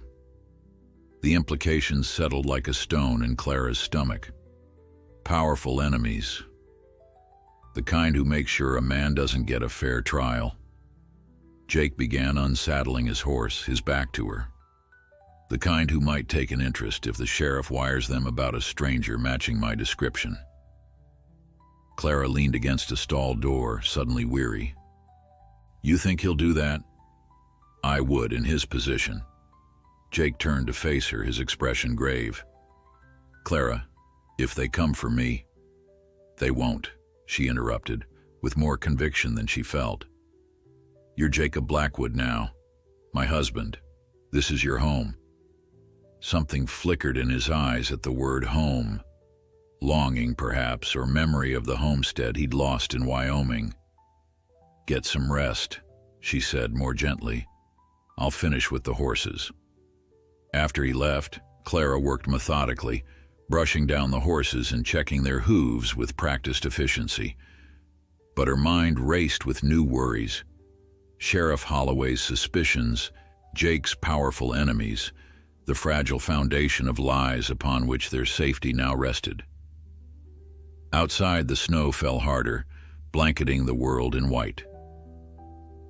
The implications settled like a stone in Clara's stomach. Powerful enemies. The kind who make sure a man doesn't get a fair trial. Jake began unsaddling his horse, his back to her. The kind who might take an interest if the sheriff wires them about a stranger matching my description. Clara leaned against a stall door, suddenly weary. "You think he'll do that?" "I would in his position." Jake turned to face her, his expression grave. "Clara, if they come for me—" "They won't," she interrupted, with more conviction than she felt. "You're Jacob Blackwood now, my husband. This is your home." Something flickered in his eyes at the word home. Longing, perhaps, or memory of the homestead he'd lost in Wyoming. "Get some rest," she said more gently. "I'll finish with the horses." After he left, Clara worked methodically, brushing down the horses and checking their hooves with practiced efficiency. But her mind raced with new worries. Sheriff Holloway's suspicions, Jake's powerful enemies, the fragile foundation of lies upon which their safety now rested. Outside, the snow fell harder, blanketing the world in white.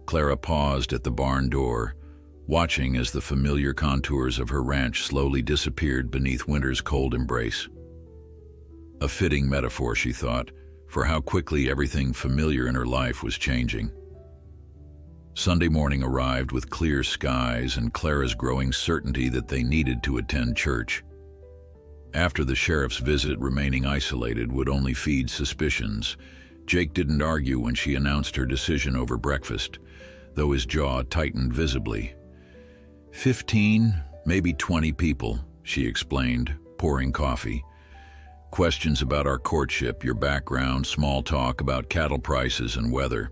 Clara paused at the barn door, watching as the familiar contours of her ranch slowly disappeared beneath winter's cold embrace. A fitting metaphor, she thought, for how quickly everything familiar in her life was changing. Sunday morning arrived with clear skies and Clara's growing certainty that they needed to attend church. After the sheriff's visit, remaining isolated would only feed suspicions. Jake didn't argue when she announced her decision over breakfast, though his jaw tightened visibly. 15, maybe 20 people, she explained, pouring coffee. Questions about our courtship, your background, small talk about cattle prices and weather.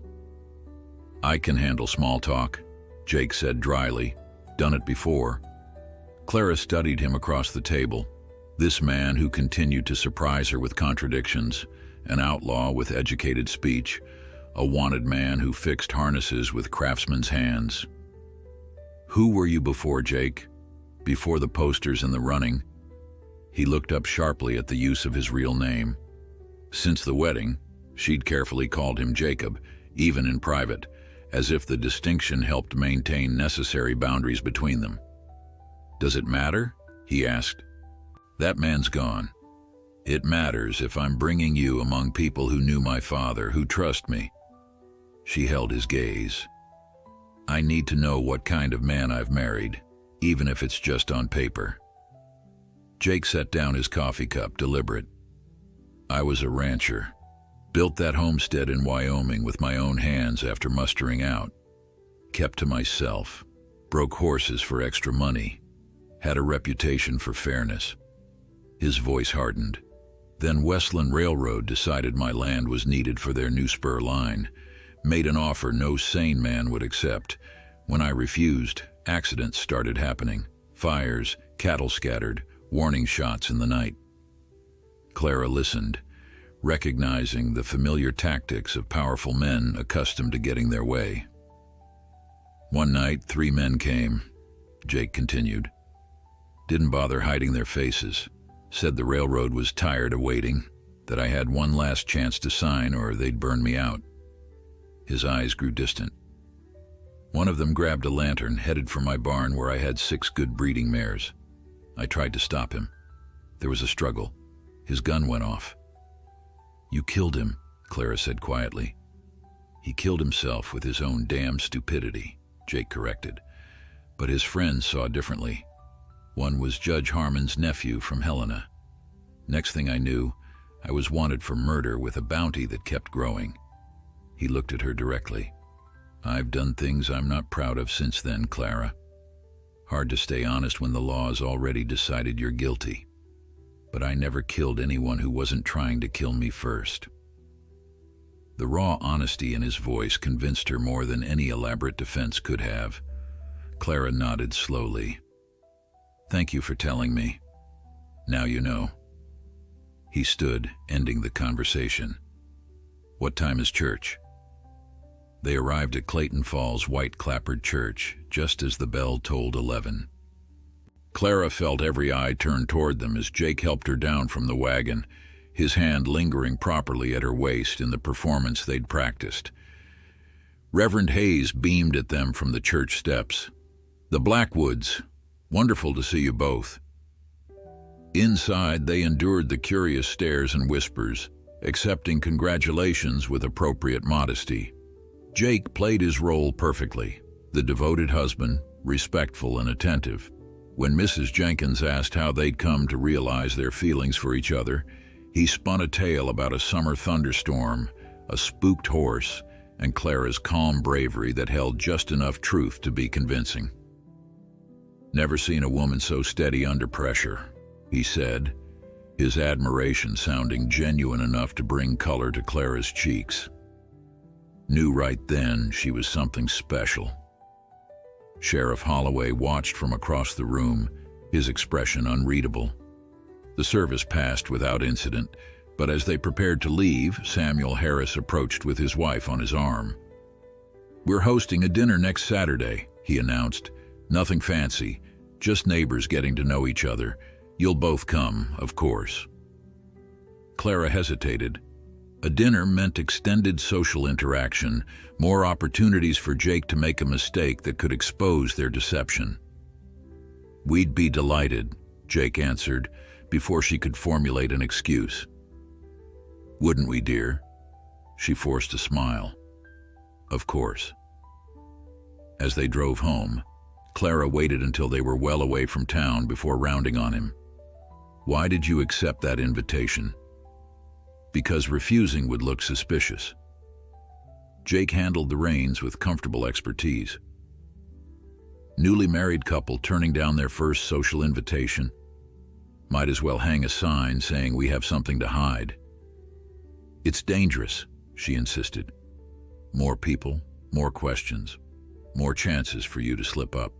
"I can handle small talk," Jake said dryly. "Done it before." Clara studied him across the table. This man who continued to surprise her with contradictions, an outlaw with educated speech, a wanted man who fixed harnesses with craftsman's hands. "Who were you before, Jake? Before the posters and the running?" He looked up sharply at the use of his real name. Since the wedding, she'd carefully called him Jacob, even in private, as if the distinction helped maintain necessary boundaries between them. "Does it matter?" he asked. "That man's gone. It matters if I'm bringing you among people who knew my father, who trust me." She held his gaze. "I need to know what kind of man I've married, even if it's just on paper." Jake set down his coffee cup, deliberate. "I was a rancher. Built that homestead in Wyoming with my own hands after mustering out. Kept to myself. Broke horses for extra money. Had a reputation for fairness." His voice hardened. "Then Westland Railroad decided my land was needed for their new spur line. Made an offer no sane man would accept. When I refused, accidents started happening. Fires, cattle scattered, warning shots in the night." Clara listened, recognizing the familiar tactics of powerful men accustomed to getting their way. One night, 3 men came, Jake continued. Didn't bother hiding their faces. Said the railroad was tired of waiting, that I had one last chance to sign or they'd burn me out. His eyes grew distant. One of them grabbed a lantern, headed for my barn where I had 6 good breeding mares. I tried to stop him. There was a struggle. His gun went off. You killed him, Clara said quietly. He killed himself with his own damn stupidity, Jake corrected. But his friends saw differently. One was Judge Harmon's nephew from Helena. Next thing I knew, I was wanted for murder with a bounty that kept growing. He looked at her directly. I've done things I'm not proud of since then, Clara. Hard to stay honest when the law has already decided you're guilty. But I never killed anyone who wasn't trying to kill me first. The raw honesty in his voice convinced her more than any elaborate defense could have. Clara nodded slowly. Thank you for telling me. Now you know. He stood, ending the conversation. What time is church? They arrived at Clayton Falls' white-clappered church, just as the bell tolled 11. Clara felt every eye turn toward them as Jake helped her down from the wagon, his hand lingering properly at her waist in the performance they'd practiced. Reverend Hayes beamed at them from the church steps. The Blackwoods, wonderful to see you both. Inside, they endured the curious stares and whispers, accepting congratulations with appropriate modesty. Jake played his role perfectly, the devoted husband, respectful and attentive. When Mrs. Jenkins asked how they'd come to realize their feelings for each other, he spun a tale about a summer thunderstorm, a spooked horse, and Clara's calm bravery that held just enough truth to be convincing. Never seen a woman so steady under pressure, he said, his admiration sounding genuine enough to bring color to Clara's cheeks. Knew right then she was something special. Sheriff Holloway watched from across the room, his expression unreadable. The service passed without incident, but as they prepared to leave, Samuel Harris approached with his wife on his arm. We're hosting a dinner next Saturday, he announced. Nothing fancy, just neighbors getting to know each other. You'll both come, of course. Clara hesitated. A dinner meant extended social interaction, more opportunities for Jake to make a mistake that could expose their deception. We'd be delighted, Jake answered, before she could formulate an excuse. Wouldn't we, dear? She forced a smile. Of course. As they drove home, Clara waited until they were well away from town before rounding on him. Why did you accept that invitation? Because refusing would look suspicious. Jake handled the reins with comfortable expertise. Newly married couple turning down their first social invitation. Might as well hang a sign saying we have something to hide. It's dangerous, she insisted. More people, more questions, more chances for you to slip up.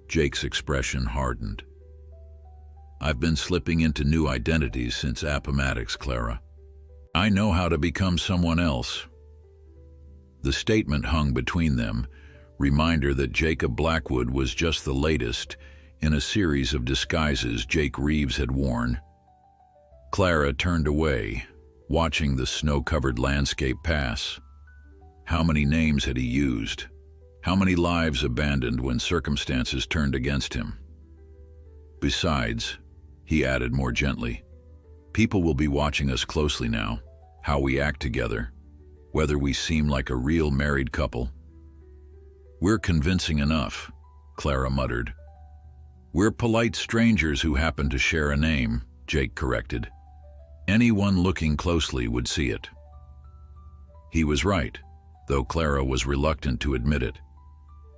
Jake's expression hardened. I've been slipping into new identities since Appomattox, Clara. I know how to become someone else. The statement hung between them, reminder that Jacob Blackwood was just the latest in a series of disguises Jake Reeves had worn. Clara turned away, watching the snow-covered landscape pass. How many names had he used? How many lives abandoned when circumstances turned against him? Besides, he added more gently, people will be watching us closely now, how we act together, whether we seem like a real married couple. We're convincing enough, Clara muttered. We're polite strangers who happen to share a name, Jake corrected. Anyone looking closely would see it. He was right, though Clara was reluctant to admit it.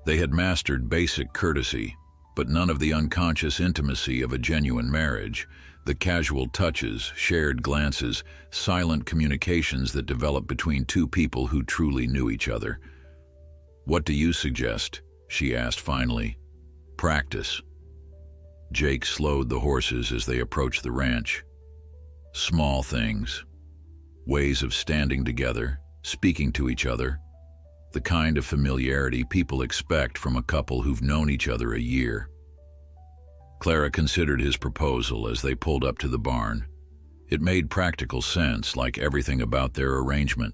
They had mastered basic courtesy, but none of the unconscious intimacy of a genuine marriage, the casual touches, shared glances, silent communications that develop between two people who truly knew each other. What do you suggest? She asked finally. Practice. Jake slowed the horses as they approached the ranch. Small things. ways of standing together, speaking to each other, the kind of familiarity people expect from a couple who've known each other a year. Clara considered his proposal as they pulled up to the barn. It made practical sense, like everything about their arrangement.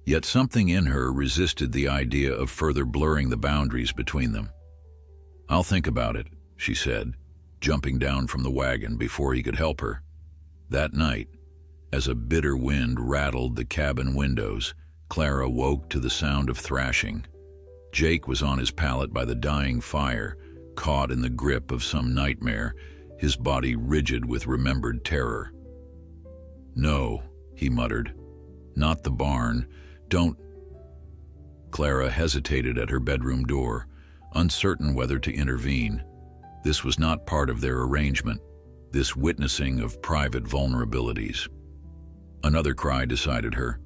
Yet something in her resisted the idea of further blurring the boundaries between them. "I'll think about it," she said, jumping down from the wagon before he could help her. That night, as a bitter wind rattled the cabin windows, Clara woke to the sound of thrashing. Jake was on his pallet by the dying fire, caught in the grip of some nightmare, his body rigid with remembered terror. "No," he muttered. "Not the barn. Don't—" Clara hesitated at her bedroom door, uncertain whether to intervene. This was not part of their arrangement, this witnessing of private vulnerabilities. Another cry decided her.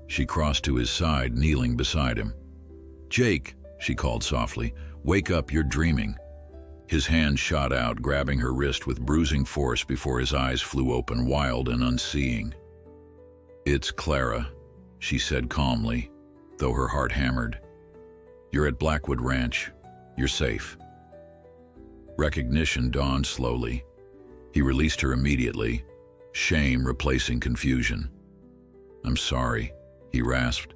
She crossed to his side, kneeling beside him. "Jake," she called softly, "wake up, you're dreaming." His hand shot out, grabbing her wrist with bruising force before his eyes flew open, wild and unseeing. "It's Clara," she said calmly, though her heart hammered. "You're at Blackwood Ranch. You're safe." Recognition dawned slowly. He released her immediately, shame replacing confusion. "I'm sorry," he rasped.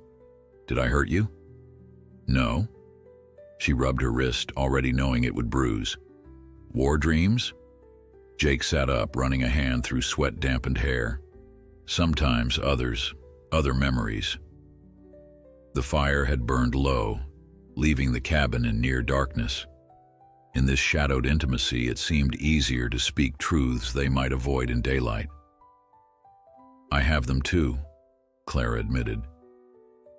"Did I hurt you?" "No." She rubbed her wrist, already knowing it would bruise. "War dreams?" Jake sat up, running a hand through sweat-dampened hair. "Sometimes other memories." The fire had burned low, leaving the cabin in near darkness. In this shadowed intimacy, it seemed easier to speak truths they might avoid in daylight. "I have them too," Clara admitted.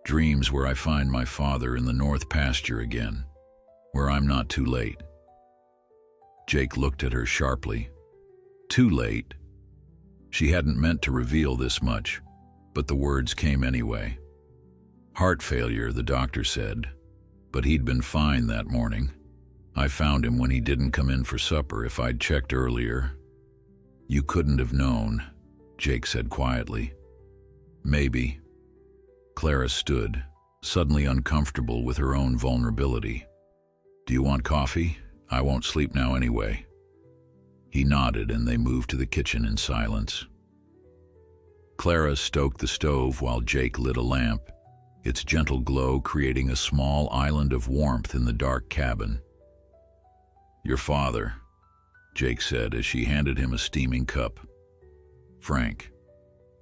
"Dreams where I find my father in the north pasture again, where I'm not too late." Jake looked at her sharply. Too late? She hadn't meant to reveal this much, but the words came anyway. "Heart failure," the doctor said, but he'd been fine that morning. "I found him when he didn't come in for supper. If I'd checked earlier—" "You couldn't have known," Jake said quietly. "Maybe." Clara stood, suddenly uncomfortable with her own vulnerability. "Do you want coffee? I won't sleep now anyway." He nodded, and they moved to the kitchen in silence. Clara stoked the stove while Jake lit a lamp, its gentle glow creating a small island of warmth in the dark cabin. "Your father," Jake said as she handed him a steaming cup. "Frank.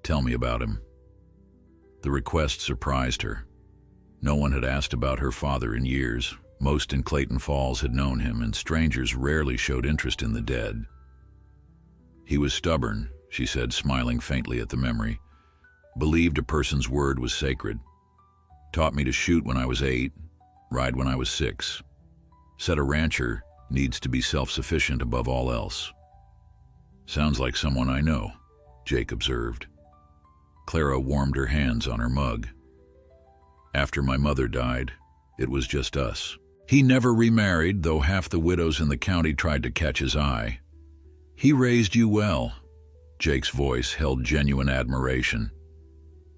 Tell me about him." The request surprised her. No one had asked about her father in years. Most in Clayton Falls had known him, and strangers rarely showed interest in the dead. "He was stubborn," she said, smiling faintly at the memory. "Believed a person's word was sacred. Taught me to shoot when I was 8, ride when I was 6. Said a rancher needs to be self-sufficient above all else." "Sounds like someone I know," Jake observed. Clara warmed her hands on her mug. "After my mother died, it was just us. He never remarried, though half the widows in the county tried to catch his eye. He raised you well." Jake's voice held genuine admiration.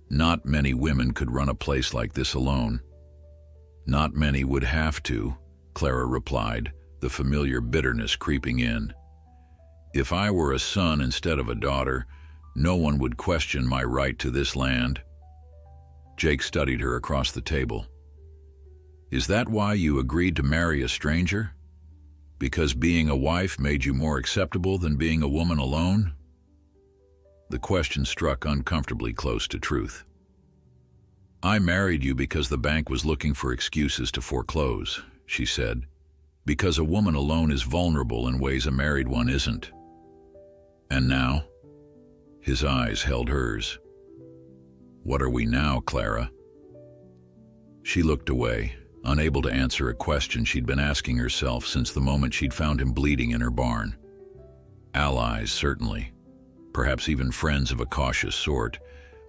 "Not many women could run a place like this alone." "Not many would have to," Clara replied, the familiar bitterness creeping in. "If I were a son instead of a daughter, no one would question my right to this land." Jake studied her across the table. "Is that why you agreed to marry a stranger? Because being a wife made you more acceptable than being a woman alone?" The question struck uncomfortably close to truth. "I married you because the bank was looking for excuses to foreclose," she said. "Because a woman alone is vulnerable in ways a married one isn't." "And now?" His eyes held hers. "What are we now, Clara?" She looked away, unable to answer a question she'd been asking herself since the moment she'd found him bleeding in her barn. Allies, certainly. Perhaps even friends of a cautious sort,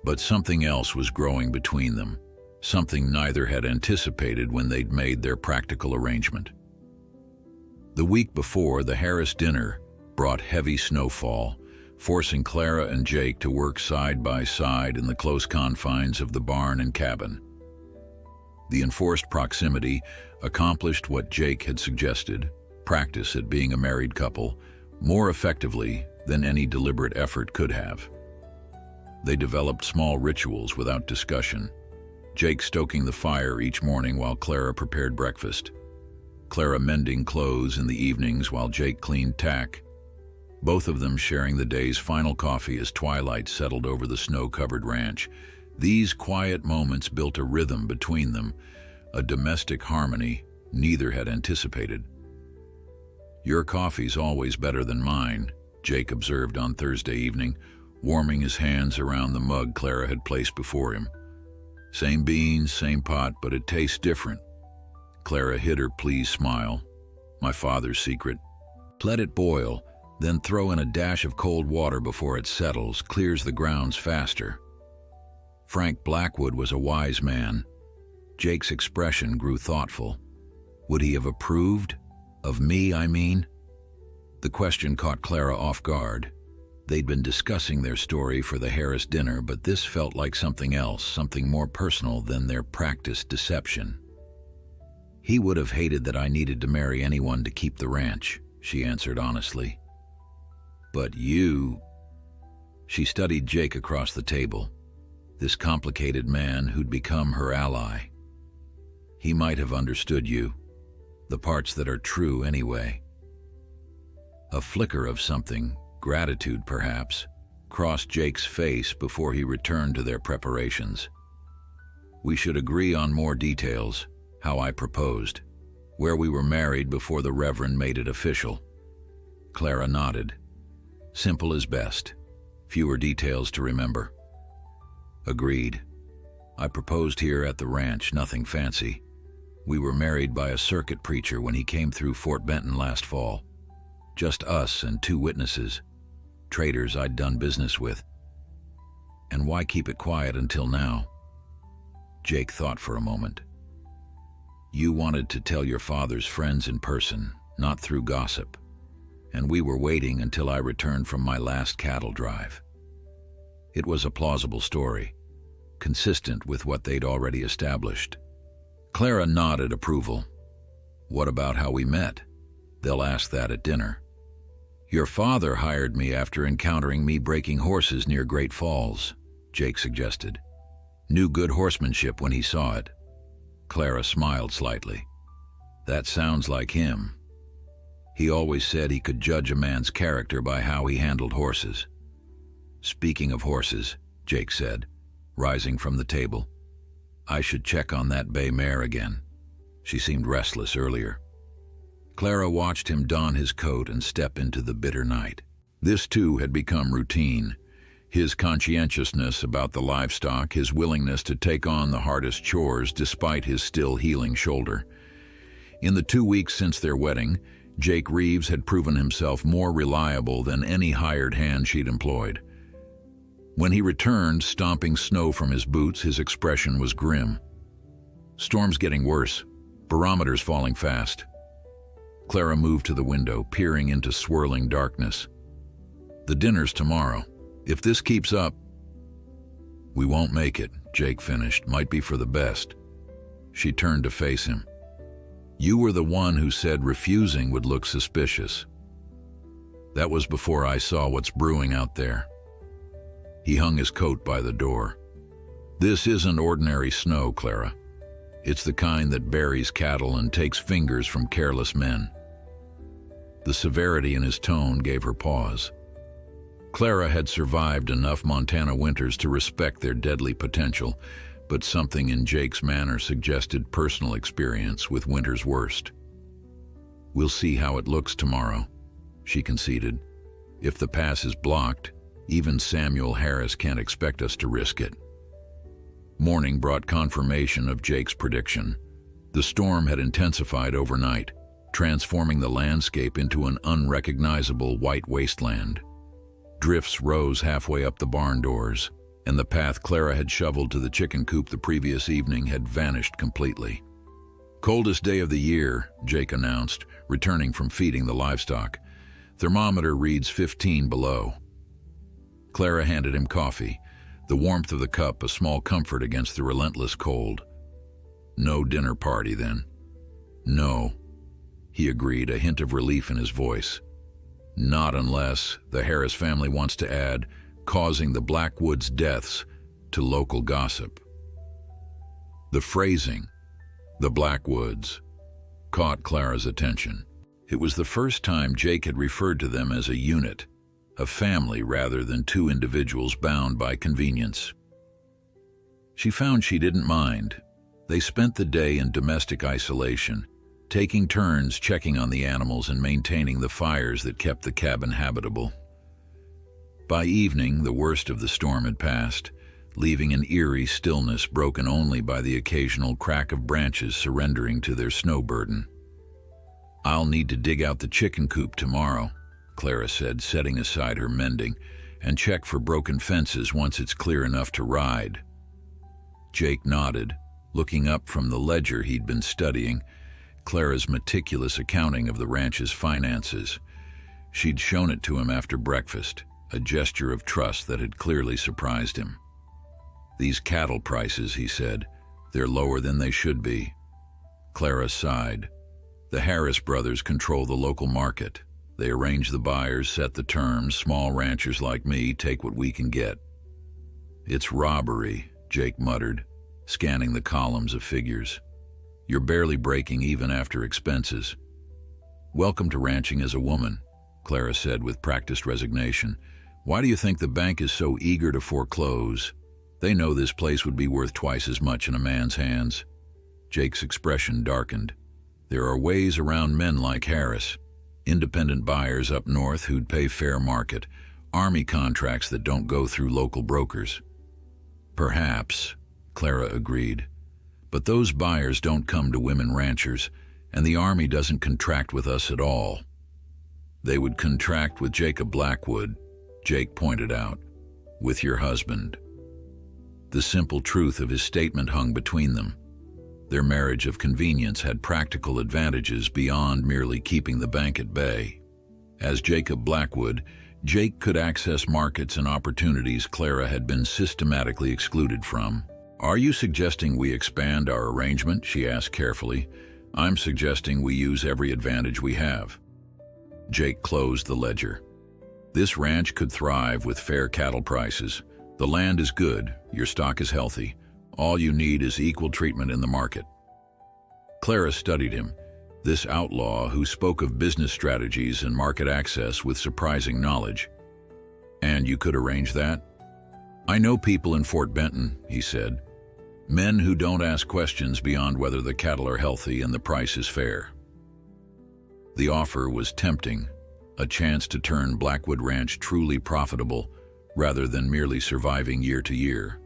but something else was growing between them, something neither had anticipated when they'd made their practical arrangement. The week before, the Harris dinner brought heavy snowfall, forcing Clara and Jake to work side by side in the close confines of the barn and cabin. The enforced proximity accomplished what Jake had suggested: practice at being a married couple more effectively than any deliberate effort could have. They developed small rituals without discussion, Jake stoking the fire each morning while Clara prepared breakfast, Clara mending clothes in the evenings while Jake cleaned tack, both of them sharing the day's final coffee as twilight settled over the snow-covered ranch. These quiet moments built a rhythm between them, a domestic harmony neither had anticipated. "Your coffee's always better than mine," Jake observed on Thursday evening, warming his hands around the mug Clara had placed before him. "Same beans, same pot, but it tastes different." Clara hid her pleased smile. "My father's secret. Let it boil, then throw in a dash of cold water before it settles, clears the grounds faster." Frank Blackwood was a wise man. Jake's expression grew thoughtful. Would he have approved? Of me, I mean? The question caught Clara off guard. They'd been discussing their story for the Harris dinner, but this felt like something else, something more personal than their practiced deception. "He would have hated that I needed to marry anyone to keep the ranch," she answered honestly. "But you..." She studied Jake across the table, this complicated man who'd become her ally. "He might have understood you, the parts that are true anyway." A flicker of something, gratitude perhaps, crossed Jake's face before he returned to their preparations. "We should agree on more details, how I proposed, where we were married before the Reverend made it official." Clara nodded. "Simple is best. Fewer details to remember." "Agreed. I proposed here at the ranch, nothing fancy. We were married by a circuit preacher when he came through Fort Benton last fall. Just us and 2 witnesses, traders I'd done business with. And why keep it quiet until now?" Jake thought for a moment. "You wanted to tell your father's friends in person, not through gossip. And we were waiting until I returned from my last cattle drive." It was a plausible story, consistent with what they'd already established. Clara nodded approval. "What about how we met? They'll ask that at dinner." "Your father hired me after encountering me breaking horses near Great Falls," Jake suggested. "Knew good horsemanship when he saw it." Clara smiled slightly. "That sounds like him. He always said he could judge a man's character by how he handled horses." "Speaking of horses," Jake said, rising from the table, "I should check on that bay mare again. She seemed restless earlier." Clara watched him don his coat and step into the bitter night. This too had become routine. His conscientiousness about the livestock, his willingness to take on the hardest chores despite his still healing shoulder. In the 2 weeks since their wedding, Jake Reeves had proven himself more reliable than any hired hand she'd employed. When he returned, stomping snow from his boots, his expression was grim. "Storm's getting worse. Barometer's falling fast." Clara moved to the window, peering into swirling darkness. "The dinner's tomorrow. If this keeps up..." "We won't make it," Jake finished. "Might be for the best." She turned to face him. "You were the one who said refusing would look suspicious. That was before I saw what's brewing out there." He hung his coat by the door. "This isn't ordinary snow, Clara. It's the kind that buries cattle and takes fingers from careless men." The severity in his tone gave her pause. Clara had survived enough Montana winters to respect their deadly potential, but something in Jake's manner suggested personal experience with winter's worst. "We'll see how it looks tomorrow," she conceded. "If the pass is blocked, even Samuel Harris can't expect us to risk it." Morning brought confirmation of Jake's prediction. The storm had intensified overnight, transforming the landscape into an unrecognizable white wasteland. Drifts rose halfway up the barn doors, and the path Clara had shoveled to the chicken coop the previous evening had vanished completely. "Coldest day of the year," Jake announced, returning from feeding the livestock. "Thermometer reads 15 below." Clara handed him coffee, the warmth of the cup a small comfort against the relentless cold. "No dinner party, then?" "No," he agreed, a hint of relief in his voice. "Not unless the Harris family wants to add causing the Blackwoods deaths to local gossip." The phrasing, "the Blackwoods," caught Clara's attention. It was the first time Jake had referred to them as a unit, a family rather than two individuals bound by convenience. She found she didn't mind. They spent the day in domestic isolation, taking turns checking on the animals and maintaining the fires that kept the cabin habitable. By evening, the worst of the storm had passed, leaving an eerie stillness broken only by the occasional crack of branches surrendering to their snow burden. "I'll need to dig out the chicken coop tomorrow," Clara said, setting aside her mending, "and check for broken fences once it's clear enough to ride." Jake nodded, looking up from the ledger he'd been studying, Clara's meticulous accounting of the ranch's finances. She'd shown it to him after breakfast, a gesture of trust that had clearly surprised him. "These cattle prices," he said, "they're lower than they should be." Clara sighed. "The Harris brothers control the local market. They arrange the buyers, set the terms. Small ranchers like me take what we can get." "It's robbery," Jake muttered, scanning the columns of figures. "You're barely breaking even after expenses." "Welcome to ranching as a woman," Clara said with practiced resignation. "Why do you think the bank is so eager to foreclose? They know this place would be worth twice as much in a man's hands." Jake's expression darkened. "There are ways around men like Harris. Independent buyers up north who'd pay fair market, army contracts that don't go through local brokers." "Perhaps," Clara agreed. "But those buyers don't come to women ranchers, and the army doesn't contract with us at all." "They would contract with Jacob Blackwood," Jake pointed out, "with your husband." The simple truth of his statement hung between them. Their marriage of convenience had practical advantages beyond merely keeping the bank at bay. As Jacob Blackwood, Jake could access markets and opportunities Clara had been systematically excluded from. "Are you suggesting we expand our arrangement?" she asked carefully. "I'm suggesting we use every advantage we have." Jake closed the ledger. "This ranch could thrive with fair cattle prices. The land is good, your stock is healthy. All you need is equal treatment in the market." Clara studied him, this outlaw who spoke of business strategies and market access with surprising knowledge. "And you could arrange that?" "I know people in Fort Benton," he said. "Men who don't ask questions beyond whether the cattle are healthy and the price is fair." The offer was tempting, a chance to turn Blackwood Ranch truly profitable rather than merely surviving year to year.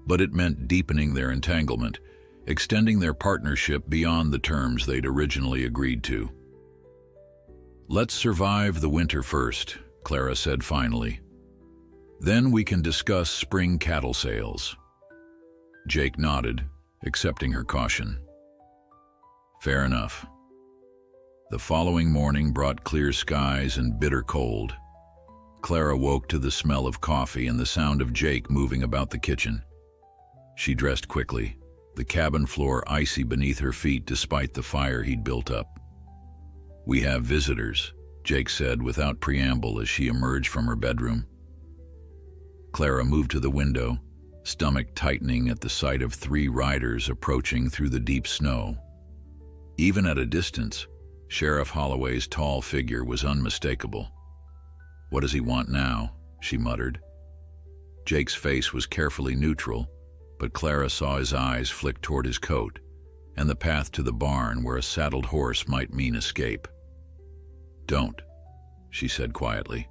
But it meant deepening their entanglement, extending their partnership beyond the terms they'd originally agreed to. "Let's survive the winter first," Clara said finally. "Then we can discuss spring cattle sales." Jake nodded, accepting her caution. "Fair enough." The following morning brought clear skies and bitter cold. Clara woke to the smell of coffee and the sound of Jake moving about the kitchen. She dressed quickly, the cabin floor icy beneath her feet despite the fire he'd built up. "We have visitors," Jake said without preamble as she emerged from her bedroom. Clara moved to the window, stomach tightening at the sight of 3 riders approaching through the deep snow. Even at a distance, Sheriff Holloway's tall figure was unmistakable. "What does he want now?" she muttered. Jake's face was carefully neutral, but Clara saw his eyes flick toward his coat and the path to the barn where a saddled horse might mean escape. "Don't," she said quietly.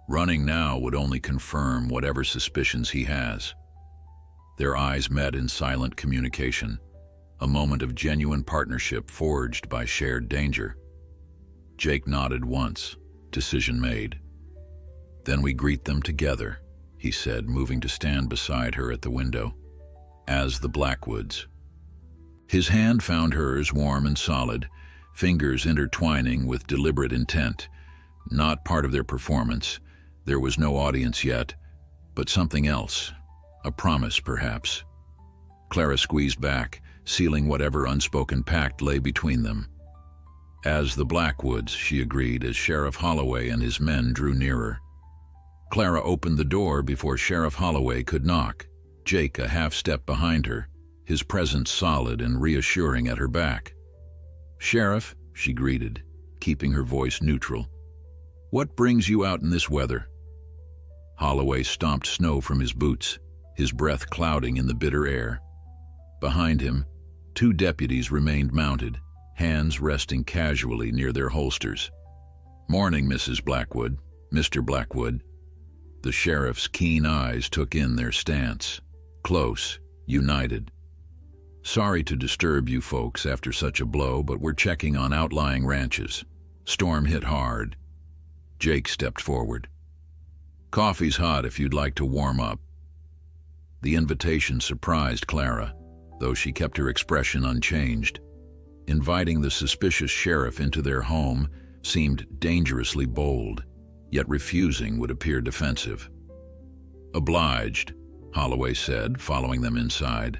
"Running now would only confirm whatever suspicions he has." Their eyes met in silent communication, a moment of genuine partnership forged by shared danger. Jake nodded once, decision made. "Then we greet them together," he said, moving to stand beside her at the window. "As the Blackwoods." His hand found hers, warm and solid, fingers intertwining with deliberate intent. Not part of their performance. There was no audience yet, but something else. A promise, perhaps. Clara squeezed back, sealing whatever unspoken pact lay between them. As the Blackwoods, she agreed as Sheriff Holloway and his men drew nearer. Clara opened the door before Sheriff Holloway could knock, Jake a half-step behind her, his presence solid and reassuring at her back. "Sheriff," she greeted, keeping her voice neutral. "What brings you out in this weather?" Holloway stomped snow from his boots, his breath clouding in the bitter air. Behind him, 2 deputies remained mounted, hands resting casually near their holsters. "Morning, Mrs. Blackwood, Mr. Blackwood." The sheriff's keen eyes took in their stance, close, united. "Sorry to disturb you folks after such a blow, but we're checking on outlying ranches. Storm hit hard." Jake stepped forward. "Coffee's hot if you'd like to warm up." The invitation surprised Clara, though she kept her expression unchanged. Inviting the suspicious sheriff into their home seemed dangerously bold, yet refusing would appear defensive. "Obliged," Holloway said, following them inside.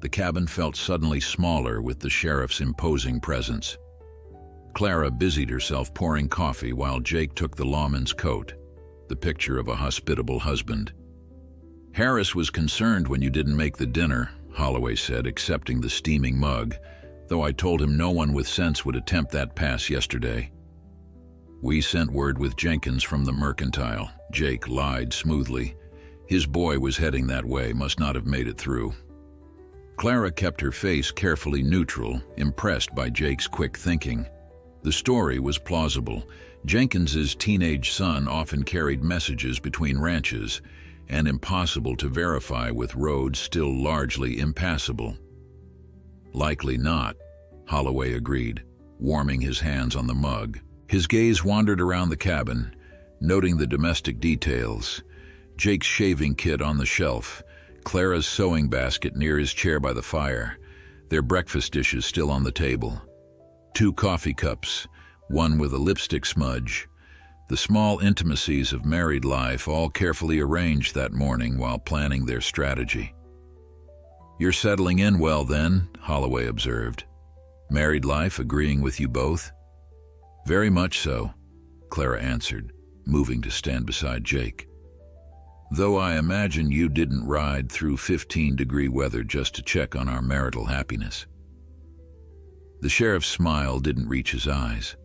The cabin felt suddenly smaller with the sheriff's imposing presence. Clara busied herself pouring coffee while Jake took the lawman's coat, the picture of a hospitable husband. "Harris was concerned when you didn't make the dinner," Holloway said, accepting the steaming mug, "though I told him no one with sense would attempt that pass yesterday." "We sent word with Jenkins from the Mercantile," Jake lied smoothly. "His boy was heading that way, must not have made it through." Clara kept her face carefully neutral, impressed by Jake's quick thinking. The story was plausible. Jenkins's teenage son often carried messages between ranches, and impossible to verify with roads still largely impassable. "Likely not," Holloway agreed, warming his hands on the mug. His gaze wandered around the cabin, noting the domestic details. Jake's shaving kit on the shelf, Clara's sewing basket near his chair by the fire, their breakfast dishes still on the table. 2 coffee cups, one with a lipstick smudge. The small intimacies of married life all carefully arranged that morning while planning their strategy. "You're settling in well then," Holloway observed. "Married life agreeing with you both?" "Very much so," Clara answered, moving to stand beside Jake. "Though I imagine you didn't ride through 15-degree weather just to check on our marital happiness." The sheriff's smile didn't reach his eyes.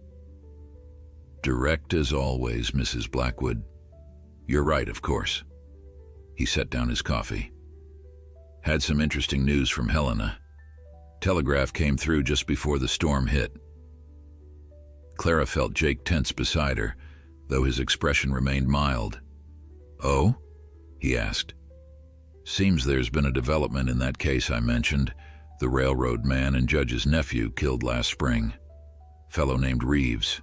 "Direct as always, Mrs. Blackwood. You're right, of course." He set down his coffee. "Had some interesting news from Helena. Telegraph came through just before the storm hit." Clara felt Jake tense beside her, though his expression remained mild. "Oh?" he asked. "Seems there's been a development in that case I mentioned, the railroad man and Judge's nephew killed last spring. Fellow named Reeves."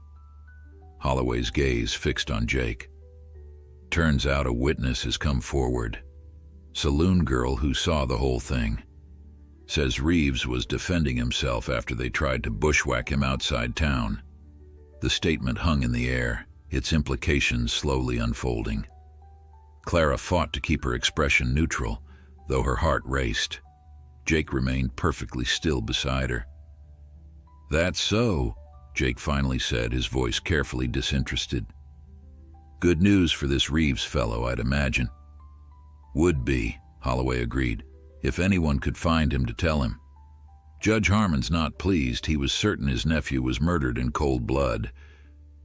Holloway's gaze fixed on Jake. "Turns out a witness has come forward. Saloon girl who saw the whole thing. Says Reeves was defending himself after they tried to bushwhack him outside town." The statement hung in the air, its implications slowly unfolding. Clara fought to keep her expression neutral, though her heart raced. Jake remained perfectly still beside her. "That's so," Jake finally said, his voice carefully disinterested. "Good news for this Reeves fellow, I'd imagine." "Would be," Holloway agreed, "if anyone could find him to tell him. Judge Harmon's not pleased. He was certain his nephew was murdered in cold blood.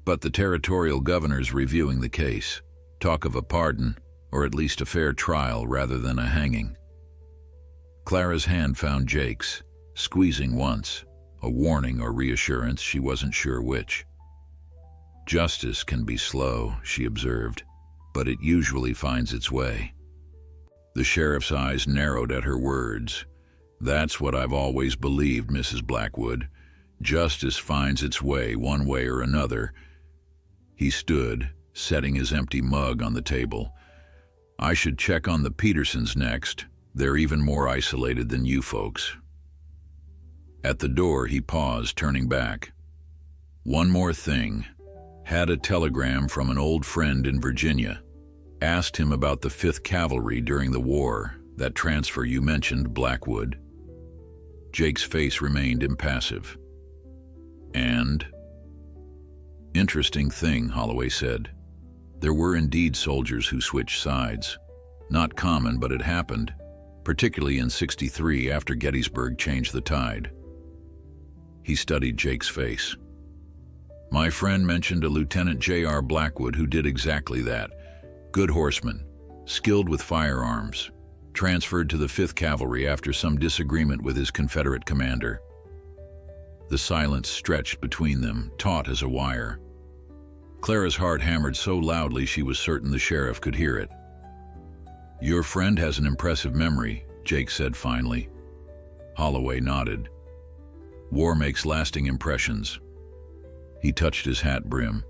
But the territorial governor's reviewing the case. Talk of a pardon, or at least a fair trial rather than a hanging." Clara's hand found Jake's, squeezing once, a warning or reassurance, she wasn't sure which. "Justice can be slow," she observed, "but it usually finds its way." The sheriff's eyes narrowed at her words. "That's what I've always believed, Mrs. Blackwood. Justice finds its way one way or another." He stood, setting his empty mug on the table. "I should check on the Petersons next. They're even more isolated than you folks." At the door, he paused, turning back. "One more thing. Had a telegram from an old friend in Virginia. Asked him about the 5th Cavalry during the war, that transfer you mentioned, Blackwood. Jake's face remained impassive. And? Interesting thing, Holloway said. There were indeed soldiers who switched sides. Not common, but it happened, particularly in '63 after Gettysburg changed the tide. He studied Jake's face. My friend mentioned a Lieutenant J.R. Blackwood who did exactly that. Good horseman, skilled with firearms, transferred to the 5th Cavalry after some disagreement with his Confederate commander. The silence stretched between them, taut as a wire. Clara's heart hammered so loudly she was certain the sheriff could hear it. Your friend has an impressive memory, Jake said finally. Holloway nodded. War makes lasting impressions. He touched his hat brim.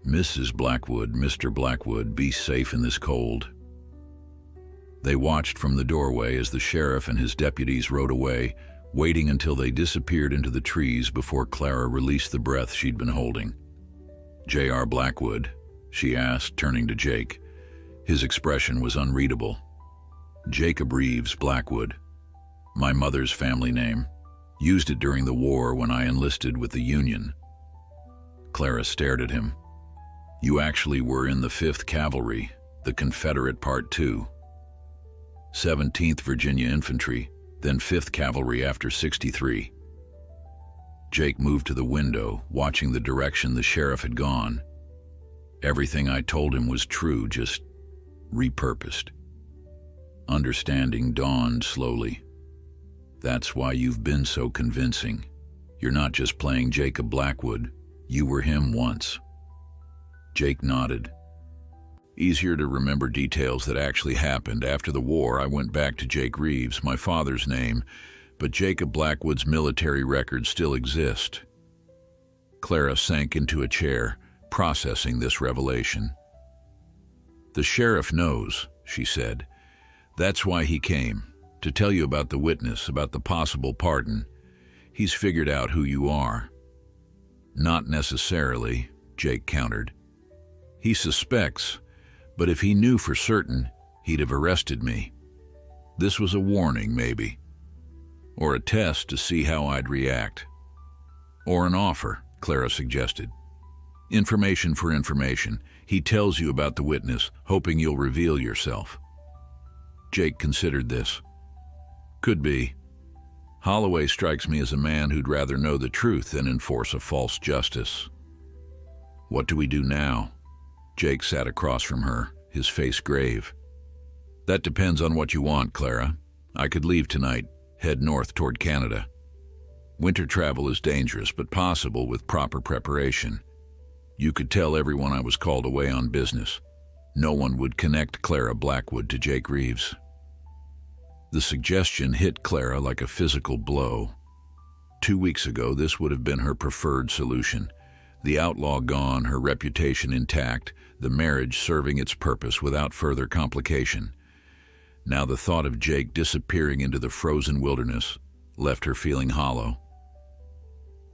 Mrs. Blackwood, Mr. Blackwood, be safe in this cold. They watched from the doorway as the sheriff and his deputies rode away, waiting until they disappeared into the trees before Clara released the breath she'd been holding. J.R. Blackwood, she asked, turning to Jake. His expression was unreadable. Jacob Reeves Blackwood. My mother's family name. Used it during the war when I enlisted with the Union. Clara stared at him. You actually were in the 5th Cavalry, the Confederate Part 2. 17th Virginia Infantry, then 5th Cavalry after '63. Jake moved to the window, watching the direction the sheriff had gone. Everything I told him was true, just repurposed. Understanding dawned slowly. That's why you've been so convincing. You're not just playing Jacob Blackwood. You were him once. Jake nodded. Easier to remember details that actually happened. After the war, I went back to Jake Reeves, my father's name, but Jacob Blackwood's military records still exist. Clara sank into a chair, processing this revelation. The sheriff knows, she said. That's why he came, to tell you about the witness, about the possible pardon. He's figured out who you are. Not necessarily, Jake countered. He suspects, but if he knew for certain, he'd have arrested me. This was a warning, maybe. Or a test to see how I'd react. Or an offer, Clara suggested. Information for information. He tells you about the witness, hoping you'll reveal yourself. Jake considered this. Could be. Holloway strikes me as a man who'd rather know the truth than enforce a false justice. What do we do now? Jake sat across from her, his face grave. That depends on what you want, Clara. I could leave tonight, head north toward Canada. Winter travel is dangerous, but possible with proper preparation. You could tell everyone I was called away on business. No one would connect Clara Blackwood to Jake Reeves. The suggestion hit Clara like a physical blow. 2 weeks ago, this would have been her preferred solution. The outlaw gone, her reputation intact, the marriage serving its purpose without further complication. Now the thought of Jake disappearing into the frozen wilderness left her feeling hollow.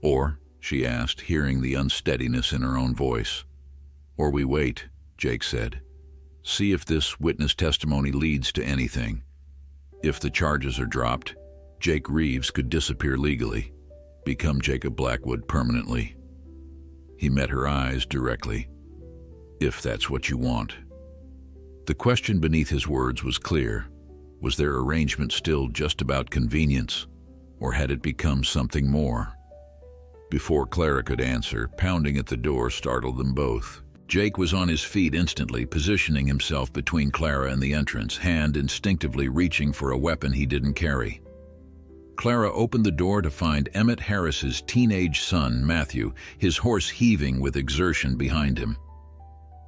Or, she asked, hearing the unsteadiness in her own voice. Or we wait, Jake said. See if this witness testimony leads to anything. If the charges are dropped, Jake Reeves could disappear legally, become Jacob Blackwood permanently. He met her eyes directly. If that's what you want. The question beneath his words was clear. Was their arrangement still just about convenience, or had it become something more? Before Clara could answer, pounding at the door startled them both. Jake was on his feet instantly, positioning himself between Clara and the entrance, hand instinctively reaching for a weapon he didn't carry. Clara opened the door to find Emmett Harris's teenage son, Matthew, his horse heaving with exertion behind him.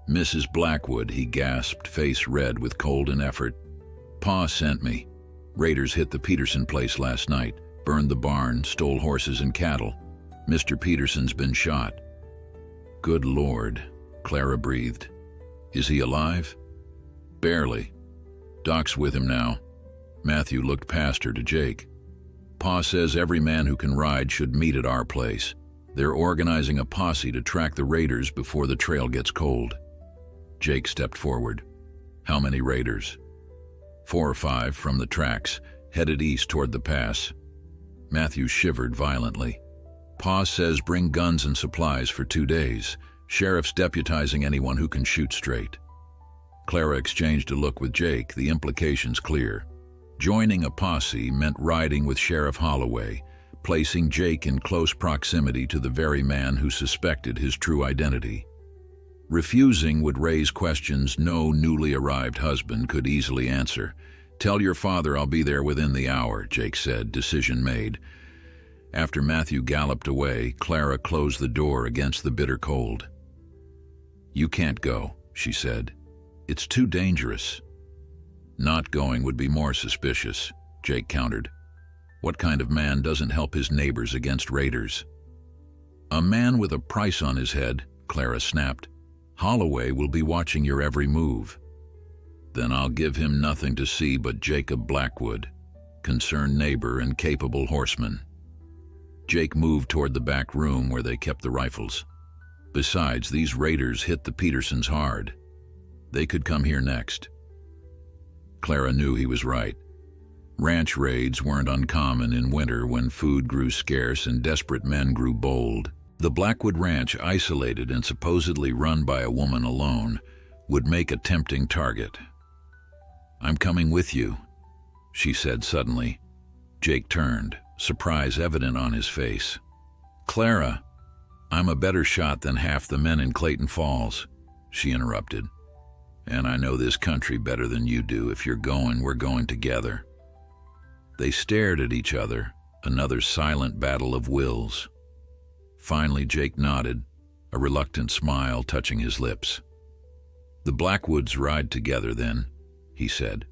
Mrs. Blackwood, he gasped, face red with cold and effort. Pa sent me. Raiders hit the Peterson place last night, burned the barn, stole horses and cattle. Mr. Peterson's been shot. Good Lord, Clara breathed. Is he alive? Barely. Doc's with him now. Matthew looked past her to Jake. Pa says every man who can ride should meet at our place. They're organizing a posse to track the raiders before the trail gets cold. Jake stepped forward. How many raiders? 4 or 5 from the tracks, headed east toward the pass. Matthew shivered violently. Pa says bring guns and supplies for 2 days. Sheriff's deputizing anyone who can shoot straight. Clara exchanged a look with Jake, the implications clear. Joining a posse meant riding with Sheriff Holloway, placing Jake in close proximity to the very man who suspected his true identity. Refusing would raise questions no newly arrived husband could easily answer. Tell your father I'll be there within the hour, Jake said, decision made. After Matthew galloped away, Clara closed the door against the bitter cold. You can't go, she said. It's too dangerous. Not going would be more suspicious, Jake countered. What kind of man doesn't help his neighbors against raiders? A man with a price on his head, Clara snapped. Holloway will be watching your every move. Then I'll give him nothing to see but Jacob Blackwood, concerned neighbor and capable horseman. Jake moved toward the back room where they kept the rifles. Besides, these raiders hit the Petersons hard. They could come here next. Clara knew he was right. Ranch raids weren't uncommon in winter when food grew scarce and desperate men grew bold. The Blackwood Ranch, isolated and supposedly run by a woman alone, would make a tempting target. I'm coming with you, she said suddenly. Jake turned, surprise evident on his face. Clara, I'm a better shot than half the men in Clayton Falls, she interrupted. And I know this country better than you do. If you're going, we're going together. They stared at each other, another silent battle of wills. Finally, Jake nodded, a reluctant smile touching his lips. The Blackwoods ride together then, he said,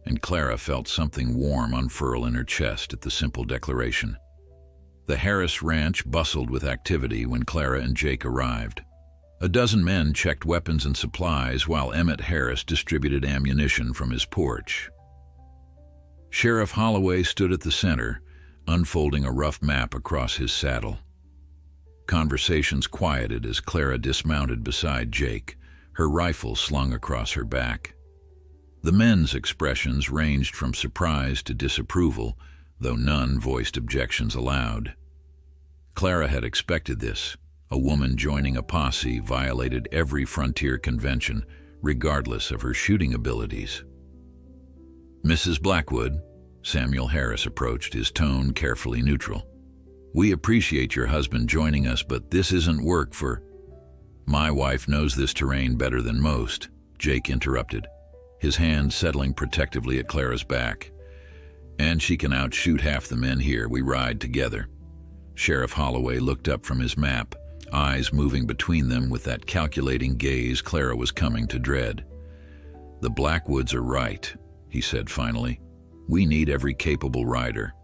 and Clara felt something warm unfurl in her chest at the simple declaration. The Harris Ranch bustled with activity when Clara and Jake arrived. A dozen men checked weapons and supplies while Emmett Harris distributed ammunition from his porch. Sheriff Holloway stood at the center, unfolding a rough map across his saddle. Conversations quieted as Clara dismounted beside Jake, her rifle slung across her back. The men's expressions ranged from surprise to disapproval, though none voiced objections aloud. Clara had expected this. A woman joining a posse violated every frontier convention, regardless of her shooting abilities. Mrs. Blackwood, Samuel Harris approached, his tone carefully neutral. We appreciate your husband joining us, but this isn't work for... My wife knows this terrain better than most, Jake interrupted, his hand settling protectively at Clara's back. And she can outshoot half the men here. We ride together. Sheriff Holloway looked up from his map, eyes moving between them with that calculating gaze Clara was coming to dread. The Blackwoods are right, he said finally. We need every capable rider.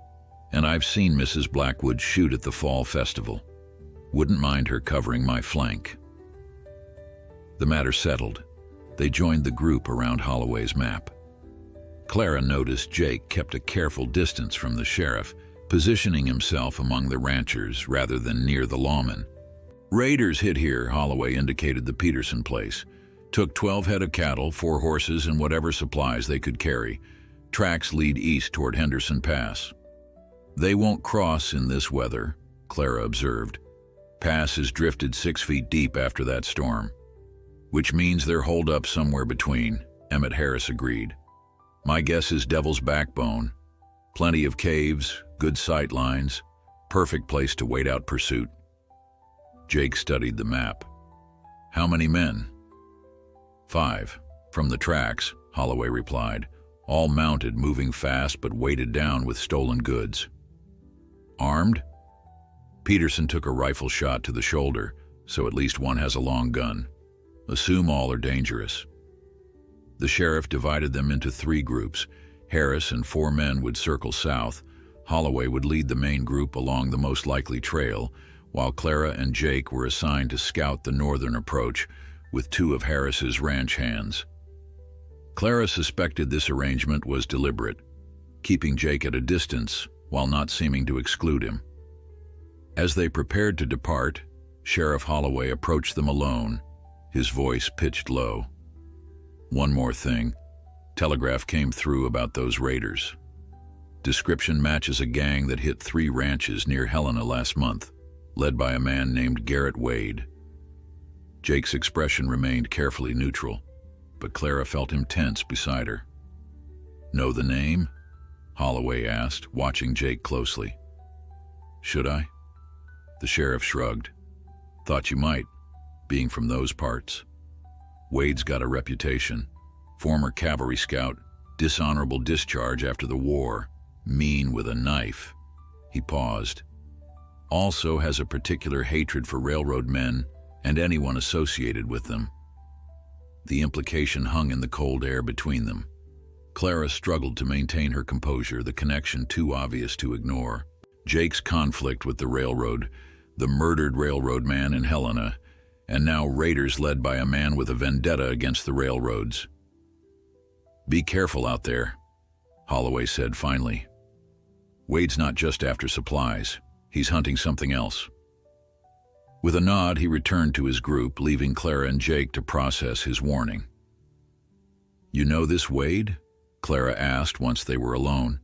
And I've seen Mrs. Blackwood shoot at the fall festival. Wouldn't mind her covering my flank. The matter settled. They joined the group around Holloway's map. Clara noticed Jake kept a careful distance from the sheriff, positioning himself among the ranchers rather than near the lawmen. Raiders hit here, Holloway indicated the Peterson place. Took 12 head of cattle, 4 horses, and whatever supplies they could carry. Tracks lead east toward Henderson Pass. They won't cross in this weather, Clara observed. Pass is drifted 6 feet deep after that storm. Which means they're holed up somewhere between, Emmett Harris agreed. My guess is Devil's Backbone. Plenty of caves, good sight lines, perfect place to wait out pursuit. Jake studied the map. How many men? 5. From the tracks, Holloway replied. All mounted, moving fast, but weighted down with stolen goods. Armed? Peterson took a rifle shot to the shoulder, so at least one has a long gun. Assume all are dangerous. The sheriff divided them into 3 groups. Harris and 4 men would circle south. Holloway would lead the main group along the most likely trail, while Clara and Jake were assigned to scout the northern approach with 2 of Harris's ranch hands. Clara suspected this arrangement was deliberate, keeping Jake at a distance while not seeming to exclude him. As they prepared to depart, Sheriff Holloway approached them alone, his voice pitched low. One more thing. Telegraph came through about those raiders. Description matches a gang that hit 3 ranches near Helena last month, led by a man named Garrett Wade. Jake's expression remained carefully neutral, but Clara felt him tense beside her. "Know the name?" Holloway asked, watching Jake closely. "Should I?" The sheriff shrugged. "Thought you might, being from those parts. Wade's got a reputation. Former cavalry scout, dishonorable discharge after the war, mean with a knife." He paused. "Also has a particular hatred for railroad men and anyone associated with them." The implication hung in the cold air between them. Clara struggled to maintain her composure, the connection too obvious to ignore. Jake's conflict with the railroad, the murdered railroad man in Helena, and now raiders led by a man with a vendetta against the railroads. "Be careful out there," Holloway said finally. "Wade's not just after supplies. He's hunting something else." With a nod, he returned to his group, leaving Clara and Jake to process his warning. "You know this Wade?" Clara asked once they were alone.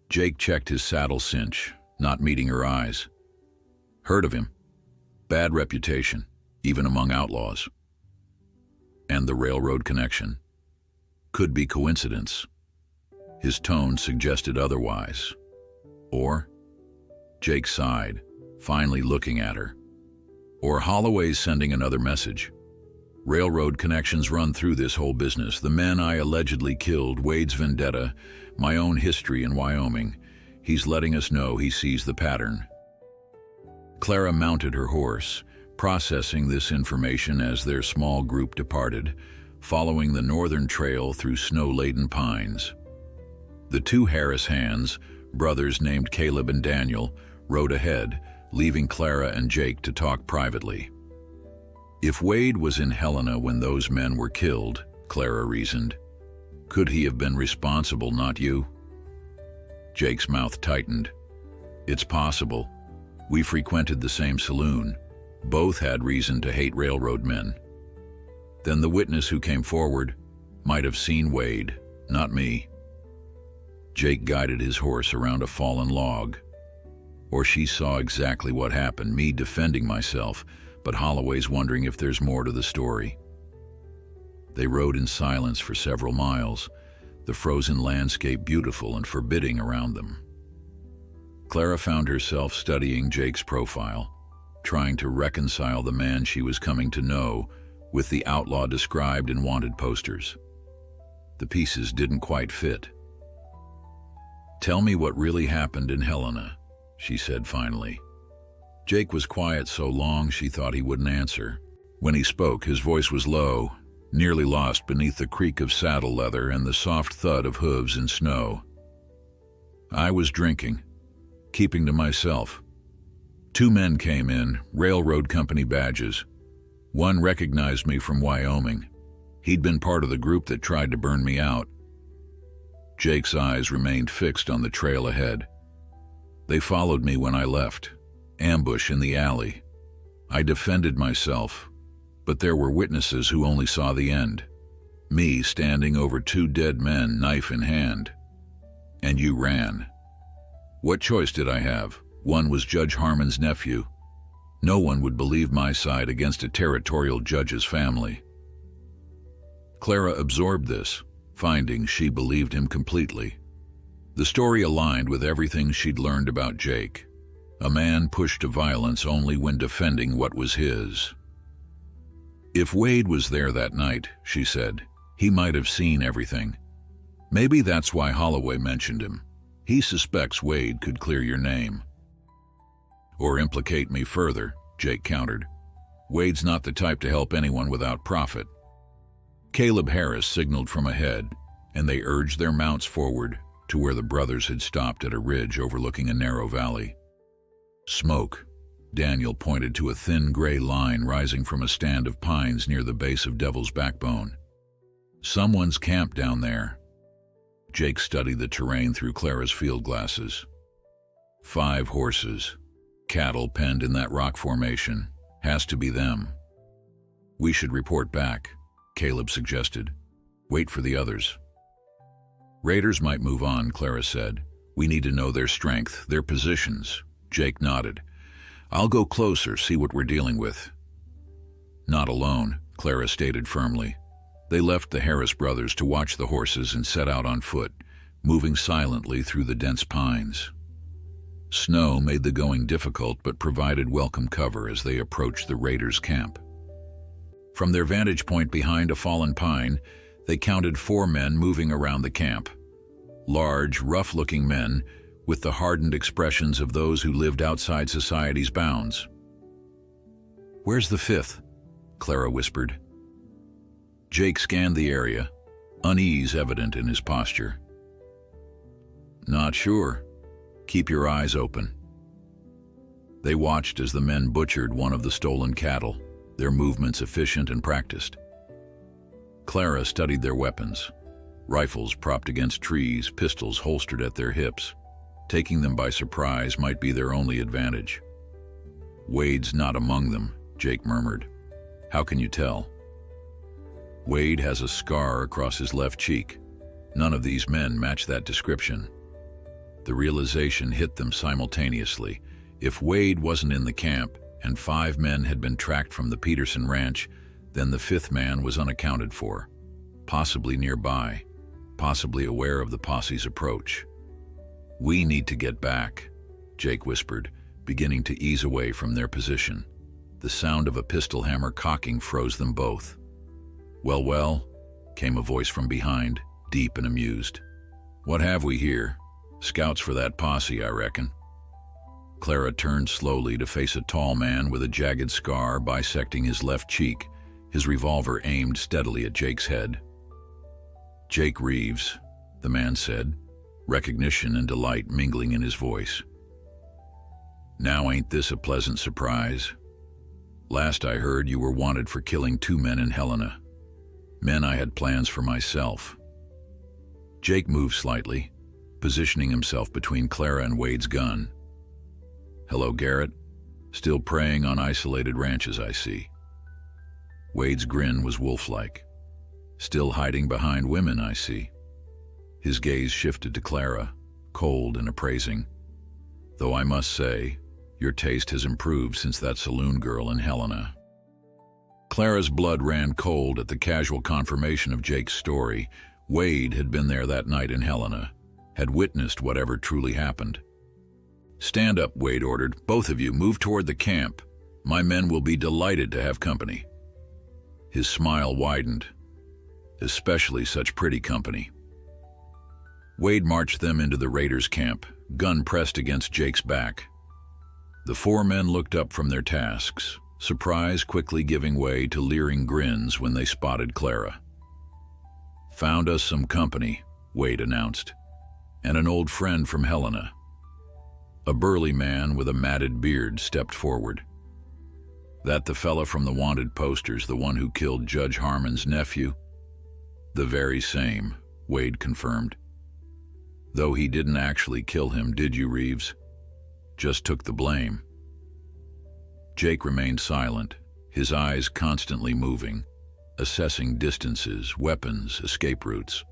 Jake checked his saddle cinch, not meeting her eyes. "Heard of him. Bad reputation, even among outlaws." "And the railroad connection? Could be coincidence." His tone suggested otherwise. "Or?" Jake sighed, finally looking at her. "Or Holloway's sending another message. Railroad connections run through this whole business. The men I allegedly killed, Wade's vendetta, my own history in Wyoming. He's letting us know he sees the pattern." Clara mounted her horse, processing this information as their small group departed, following the northern trail through snow-laden pines. The 2 Harris hands, brothers named Caleb and Daniel, rode ahead, leaving Clara and Jake to talk privately. If Wade was in Helena when those men were killed, Clara reasoned, could he have been responsible, not you? Jake's mouth tightened. "It's possible. We frequented the same saloon. Both had reason to hate railroad men. Then the witness who came forward might have seen Wade, not me." Jake guided his horse around a fallen log. "Or she saw exactly what happened, me defending myself, but Holloway's wondering if there's more to the story." They rode in silence for several miles, the frozen landscape beautiful and forbidding around them. Clara found herself studying Jake's profile, trying to reconcile the man she was coming to know with the outlaw described in wanted posters. The pieces didn't quite fit. "Tell me what really happened in Helena," she said finally. Jake was quiet so long she thought he wouldn't answer. When he spoke, his voice was low, nearly lost beneath the creak of saddle leather and the soft thud of hooves in snow. "I was drinking, keeping to myself. 2 men came in, railroad company badges. One recognized me from Wyoming. He'd been part of the group that tried to burn me out." Jake's eyes remained fixed on the trail ahead. "They followed me when I left. Ambush in the alley. I defended myself, but there were witnesses who only saw the end. Me standing over 2 dead men, knife in hand. And you ran. What choice did I have? One was Judge Harmon's nephew. No one would believe my side against a territorial judge's family." Clara absorbed this, finding she believed him completely. The story aligned with everything she'd learned about Jake. A man pushed to violence only when defending what was his. "If Wade was there that night," she said, "he might have seen everything. Maybe that's why Holloway mentioned him. He suspects Wade could clear your name." "Or implicate me further," Jake countered. "Wade's not the type to help anyone without profit." Caleb Harris signaled from ahead, and they urged their mounts forward to where the brothers had stopped at a ridge overlooking a narrow valley. "Smoke," Daniel pointed to a thin gray line rising from a stand of pines near the base of Devil's Backbone. "Someone's camped down there." Jake studied the terrain through Clara's field glasses. 5 horses. Cattle penned in that rock formation. Has to be them. "We should report back," Caleb suggested. Wait for the others. Raiders might move on, Clara said. We need to know their strength, their positions. Jake nodded. I'll go closer, see what we're dealing with. Not alone, Clara stated firmly. They left the Harris brothers to watch the horses and set out on foot, moving silently through the dense pines. Snow made the going difficult but provided welcome cover as they approached the raiders' camp. From their vantage point behind a fallen pine, they counted 4 men moving around the camp. Large, rough-looking men with the hardened expressions of those who lived outside society's bounds. Where's the 5th? Clara whispered. Jake scanned the area, unease evident in his posture. Not sure. Keep your eyes open. They watched as the men butchered one of the stolen cattle, their movements efficient and practiced. Clara studied their weapons, rifles propped against trees, pistols holstered at their hips. Taking them by surprise might be their only advantage. Wade's not among them, Jake murmured. How can you tell? Wade has a scar across his left cheek. None of these men match that description. The realization hit them simultaneously. If Wade wasn't in the camp and 5 men had been tracked from the Peterson ranch, then the 5th man was unaccounted for, possibly nearby, possibly aware of the posse's approach. We need to get back, Jake whispered, beginning to ease away from their position. The sound of a pistol hammer cocking froze them both. Well, came a voice from behind, deep and amused. What have we here? Scouts for that posse, I reckon. Clara turned slowly to face a tall man with a jagged scar bisecting his left cheek, his revolver aimed steadily at Jake's head. Jake Reeves, the man said, recognition and delight mingling in his voice. Now ain't this a pleasant surprise? Last I heard you were wanted for killing 2 men in Helena. Men I had plans for myself. Jake moved slightly, positioning himself between Clara and Wade's gun. Hello, Garrett. Still preying on isolated ranches, I see. Wade's grin was wolf-like. Still hiding behind women, I see. His gaze shifted to Clara, cold and appraising. Though I must say, your taste has improved since that saloon girl in Helena. Clara's blood ran cold at the casual confirmation of Jake's story. Wade had been there that night in Helena, had witnessed whatever truly happened. Stand up, Wade ordered. Both of you move toward the camp. My men will be delighted to have company. His smile widened. Especially such pretty company. Wade marched them into the raiders' camp, gun pressed against Jake's back. The 4 men looked up from their tasks, surprise quickly giving way to leering grins when they spotted Clara. Found us some company, Wade announced, and an old friend from Helena. A burly man with a matted beard stepped forward. That the fella from the wanted posters, the one who killed Judge Harmon's nephew? The very same, Wade confirmed. Though he didn't actually kill him, did you, Reeves? Just took the blame. Jake remained silent, his eyes constantly moving, assessing distances, weapons, escape routes.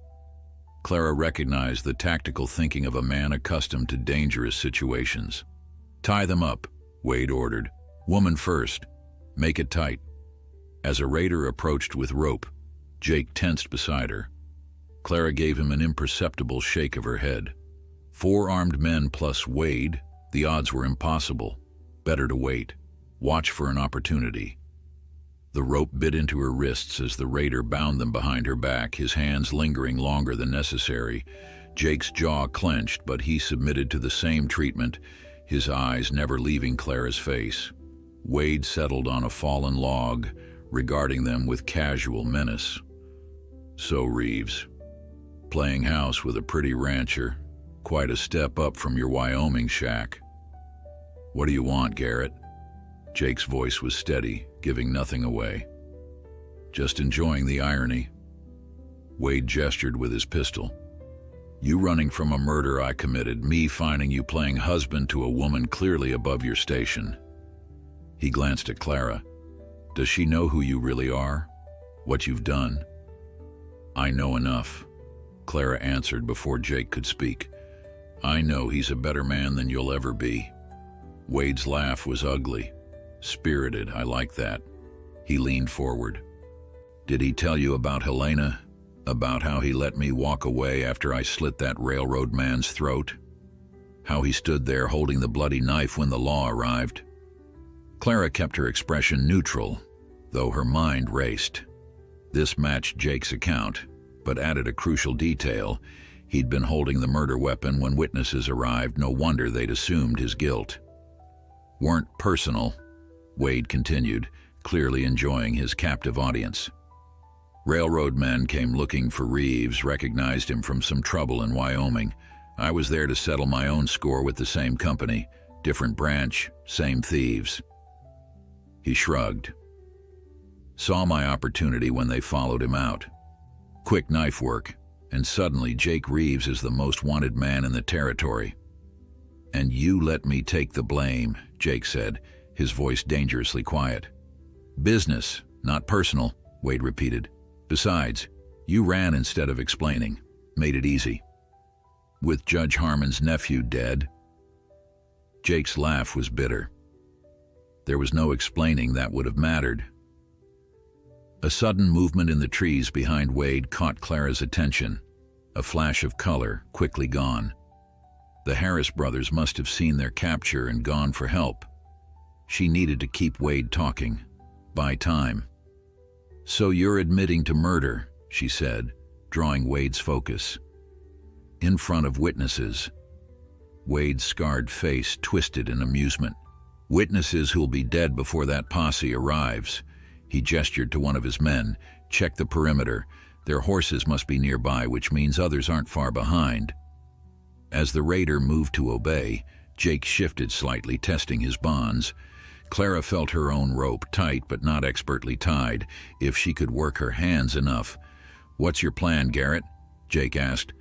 Clara recognized the tactical thinking of a man accustomed to dangerous situations. Tie them up, Wade ordered. Woman first. Make it tight. As a raider approached with rope, Jake tensed beside her. Clara gave him an imperceptible shake of her head. 4 armed men plus Wade, the odds were impossible. Better to wait. Watch for an opportunity. The rope bit into her wrists as the raider bound them behind her back, his hands lingering longer than necessary. Jake's jaw clenched, but he submitted to the same treatment, his eyes never leaving Clara's face. Wade settled on a fallen log, regarding them with casual menace. So, Reeves, playing house with a pretty rancher, quite a step up from your Wyoming shack. What do you want, Garrett? Jake's voice was steady, giving nothing away. Just enjoying the irony. Wade gestured with his pistol. You running from a murder I committed, me finding you playing husband to a woman clearly above your station. He glanced at Clara. Does she know who you really are? What you've done? I know enough, Clara answered before Jake could speak. I know he's a better man than you'll ever be. Wade's laugh was ugly. Spirited, I like that. He leaned forward. Did he tell you about Helena? About how he let me walk away after I slit that railroad man's throat? How he stood there holding the bloody knife when the law arrived? Clara kept her expression neutral, though her mind raced. This matched Jake's account, but added a crucial detail. He'd been holding the murder weapon when witnesses arrived. No wonder they'd assumed his guilt. Weren't personal, Wade continued, clearly enjoying his captive audience. Railroad men came looking for Reeves, recognized him from some trouble in Wyoming. I was there to settle my own score with the same company, different branch, same thieves. He shrugged. Saw my opportunity when they followed him out. Quick knife work, and suddenly Jake Reeves is the most wanted man in the territory. And you let me take the blame, Jake said, his voice dangerously quiet. Business, not personal, Wade repeated. Besides, you ran instead of explaining. Made it easy. With Judge Harmon's nephew dead? Jake's laugh was bitter. There was no explaining that would have mattered. A sudden movement in the trees behind Wade caught Clara's attention. A flash of color, quickly gone. The Harris brothers must have seen their capture and gone for help. She needed to keep Wade talking. Buy time. So you're admitting to murder, she said, drawing Wade's focus. In front of witnesses. Wade's scarred face twisted in amusement. Witnesses who'll be dead before that posse arrives. He gestured to one of his men. Check the perimeter. Their horses must be nearby, which means others aren't far behind. As the raider moved to obey, Jake shifted slightly, testing his bonds. Clara felt her own rope, tight but not expertly tied, if she could work her hands enough. What's your plan, Garrett? Jake asked.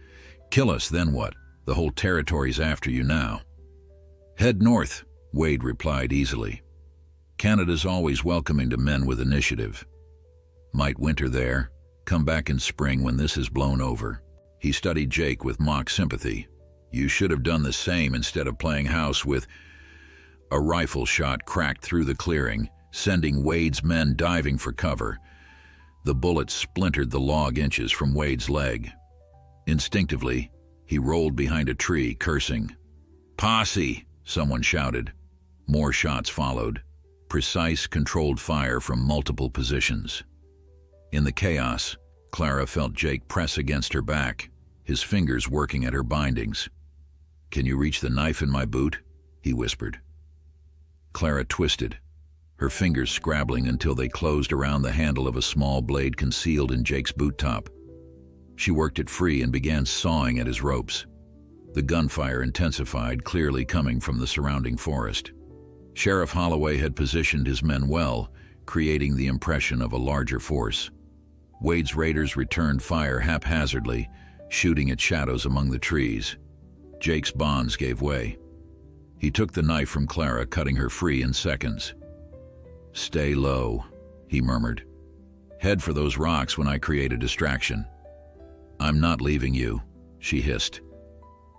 Kill us, then what? The whole territory's after you now. Head north, Wade replied easily. Canada's always welcoming to men with initiative. Might winter there, come back in spring when this is blown over. He studied Jake with mock sympathy. You should have done the same instead of playing house with... A rifle shot cracked through the clearing, sending Wade's men diving for cover. The bullet splintered the log inches from Wade's leg. Instinctively, he rolled behind a tree, cursing. Posse! Someone shouted. More shots followed. Precise, controlled fire from multiple positions. In the chaos, Clara felt Jake press against her back, his fingers working at her bindings. Can you reach the knife in my boot? He whispered. Clara twisted, her fingers scrabbling until they closed around the handle of a small blade concealed in Jake's boot top. She worked it free and began sawing at his ropes. The gunfire intensified, clearly coming from the surrounding forest. Sheriff Holloway had positioned his men well, creating the impression of a larger force. Wade's raiders returned fire haphazardly, shooting at shadows among the trees. Jake's bonds gave way. He took the knife from Clara, cutting her free in seconds. Stay low, he murmured. Head for those rocks when I create a distraction. I'm not leaving you, she hissed.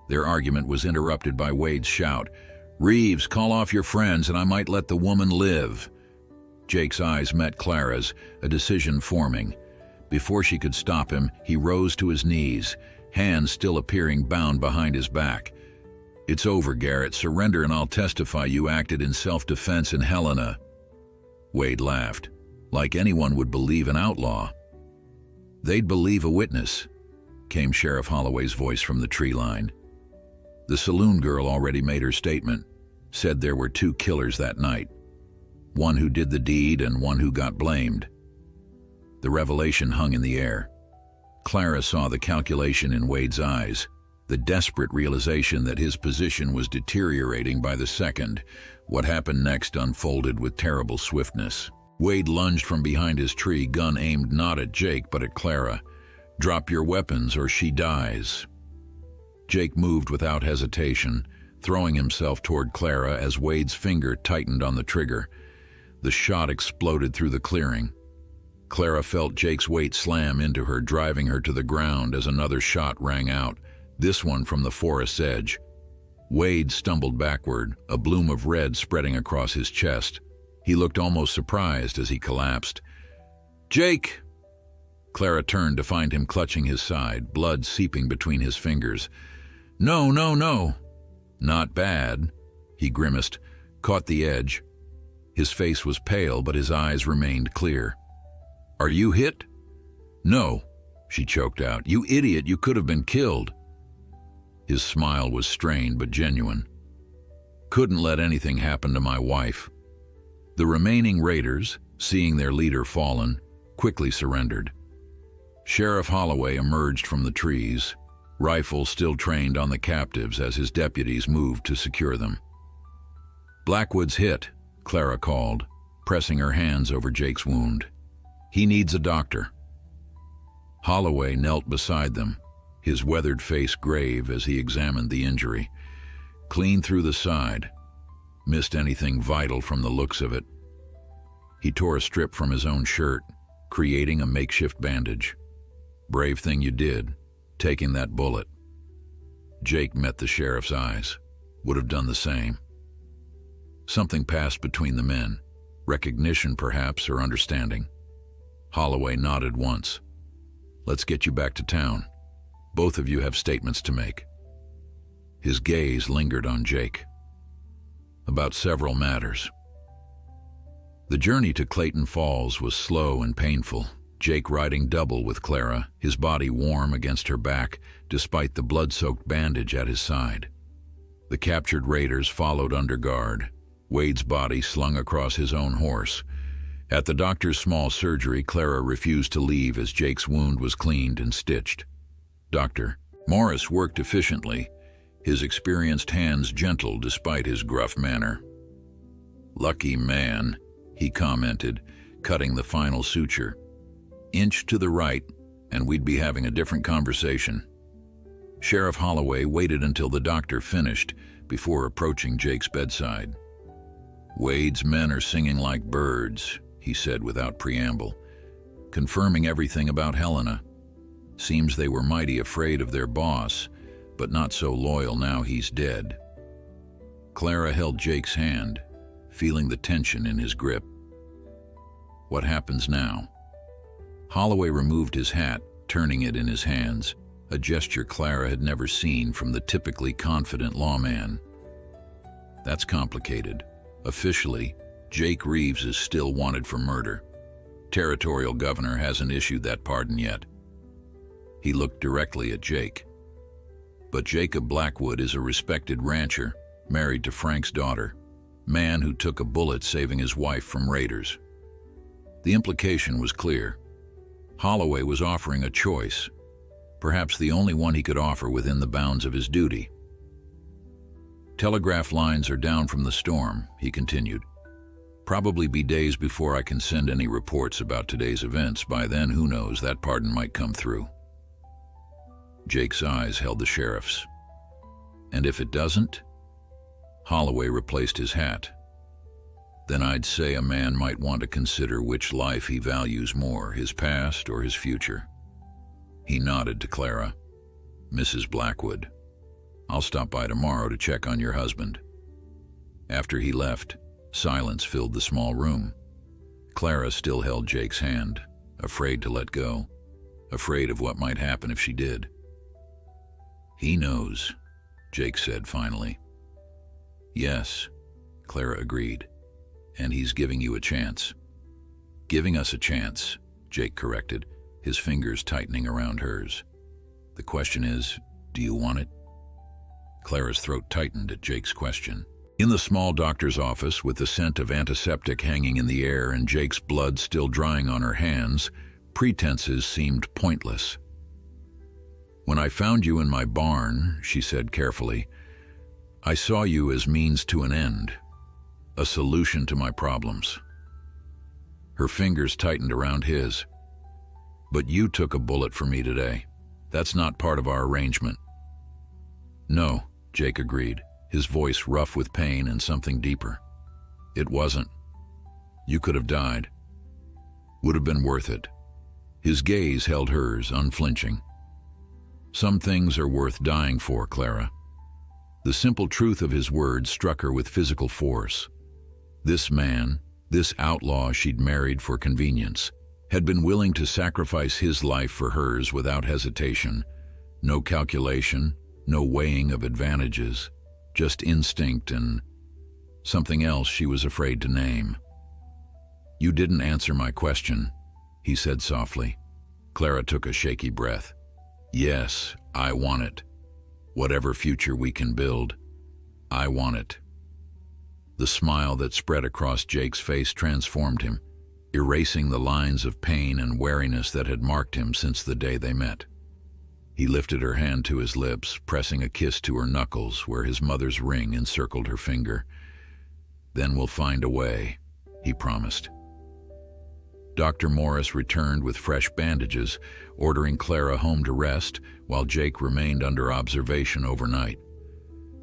Their argument was interrupted by Wade's shout. Reeves, call off your friends and I might let the woman live. Jake's eyes met Clara's, a decision forming. Before she could stop him, he rose to his knees, hands still appearing bound behind his back. It's over, Garrett. Surrender and I'll testify you acted in self-defense in Helena. Wade laughed, like anyone would believe an outlaw. They'd believe a witness, came Sheriff Holloway's voice from the tree line. The saloon girl already made her statement, said there were 2 killers that night. One who did the deed and one who got blamed. The revelation hung in the air. Clara saw the calculation in Wade's eyes, the desperate realization that his position was deteriorating by the second. What happened next unfolded with terrible swiftness. Wade lunged from behind his tree, gun aimed not at Jake but at Clara. Drop your weapons or she dies. Jake moved without hesitation, throwing himself toward Clara as Wade's finger tightened on the trigger. The shot exploded through the clearing. Clara felt Jake's weight slam into her, driving her to the ground as another shot rang out, this one from the forest's edge. Wade stumbled backward, a bloom of red spreading across his chest. He looked almost surprised as he collapsed. "Jake!" Clara turned to find him clutching his side, blood seeping between his fingers. "No, no, no." "Not bad," he grimaced, caught the edge. His face was pale, but his eyes remained clear. "Are you hit?" "No," she choked out. "You idiot, you could have been killed." His smile was strained but genuine. "Couldn't let anything happen to my wife." The remaining raiders, seeing their leader fallen, quickly surrendered. Sheriff Holloway emerged from the trees, rifle still trained on the captives as his deputies moved to secure them. "Blackwood's hit," Clara called, pressing her hands over Jake's wound. "He needs a doctor." Holloway knelt beside them, his weathered face grave as he examined the injury. Clean through the side. Missed anything vital from the looks of it. He tore a strip from his own shirt, creating a makeshift bandage. "Brave thing you did, taking that bullet." Jake met the sheriff's eyes. Would have done the same. Something passed between the men, recognition perhaps, or understanding. Holloway nodded once. "Let's get you back to town. Both of you have statements to make." His gaze lingered on Jake. "About several matters." The journey to Clayton Falls was slow and painful, Jake riding double with Clara, his body warm against her back, despite the blood-soaked bandage at his side. The captured raiders followed under guard, Wade's body slung across his own horse. At the doctor's small surgery, Clara refused to leave as Jake's wound was cleaned and stitched. Dr. Morris worked efficiently, his experienced hands gentle despite his gruff manner. "Lucky man," he commented, cutting the final suture. "Inch to the right, and we'd be having a different conversation." Sheriff Holloway waited until the doctor finished before approaching Jake's bedside. "Wade's men are singing like birds," he said without preamble, confirming everything about Helena. "Seems they were mighty afraid of their boss, but not so loyal now he's dead." Clara held Jake's hand, feeling the tension in his grip. "What happens now?" Holloway removed his hat, turning it in his hands, a gesture Clara had never seen from the typically confident lawman. "That's complicated. Officially, Jake Reeves is still wanted for murder. Territorial governor hasn't issued that pardon yet." He looked directly at Jake. "But Jacob Blackwood is a respected rancher, married to Frank's daughter, man who took a bullet saving his wife from raiders." The implication was clear. Holloway was offering a choice, perhaps the only one he could offer within the bounds of his duty. "Telegraph lines are down from the storm," he continued. "Probably be days before I can send any reports about today's events. By then, who knows, that pardon might come through." Jake's eyes held the sheriff's. "And if it doesn't?" Holloway replaced his hat. "Then I'd say a man might want to consider which life he values more, his past or his future." He nodded to Clara. "Mrs. Blackwood, I'll stop by tomorrow to check on your husband." After he left, silence filled the small room. Clara still held Jake's hand, afraid to let go, afraid of what might happen if she did. "He knows," Jake said finally. "Yes," Clara agreed. "And he's giving you a chance." "Giving us a chance," Jake corrected, his fingers tightening around hers. "The question is, do you want it?" Clara's throat tightened at Jake's question. In the small doctor's office, with the scent of antiseptic hanging in the air and Jake's blood still drying on her hands, pretenses seemed pointless. "When I found you in my barn," she said carefully, "I saw you as means to an end, a solution to my problems." Her fingers tightened around his. "But you took a bullet for me today. That's not part of our arrangement." "No," Jake agreed, his voice rough with pain and something deeper. "It wasn't. You could have died." Would have been worth it. His gaze held hers, unflinching. Some things are worth dying for, Clara. The simple truth of his words struck her with physical force. This man, this outlaw she'd married for convenience, had been willing to sacrifice his life for hers without hesitation. No calculation, no weighing of advantages, just instinct and something else she was afraid to name. "You didn't answer my question," he said softly. Clara took a shaky breath. "Yes, I want it. Whatever future we can build, I want it." The smile that spread across Jake's face transformed him, erasing the lines of pain and wariness that had marked him since the day they met. He lifted her hand to his lips, pressing a kiss to her knuckles where his mother's ring encircled her finger. "Then we'll find a way," he promised. Dr. Morris returned with fresh bandages, ordering Clara home to rest while Jake remained under observation overnight.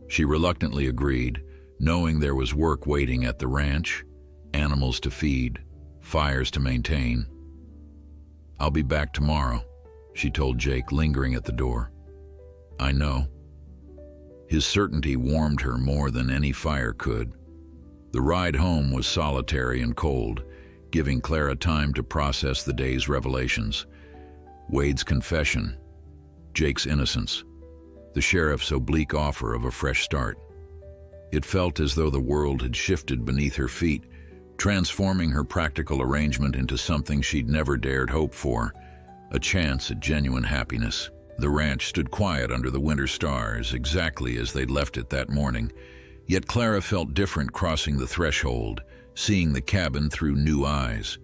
She reluctantly agreed, knowing there was work waiting at the ranch, animals to feed, fires to maintain. "I'll be back tomorrow," she told Jake, lingering at the door. "I know." His certainty warmed her more than any fire could. The ride home was solitary and cold, giving Clara time to process the day's revelations. Wade's confession, Jake's innocence, the sheriff's oblique offer of a fresh start. It felt as though the world had shifted beneath her feet, transforming her practical arrangement into something she'd never dared hope for, a chance at genuine happiness. The ranch stood quiet under the winter stars, exactly as they'd left it that morning, yet Clara felt different crossing the threshold, seeing the cabin through new eyes.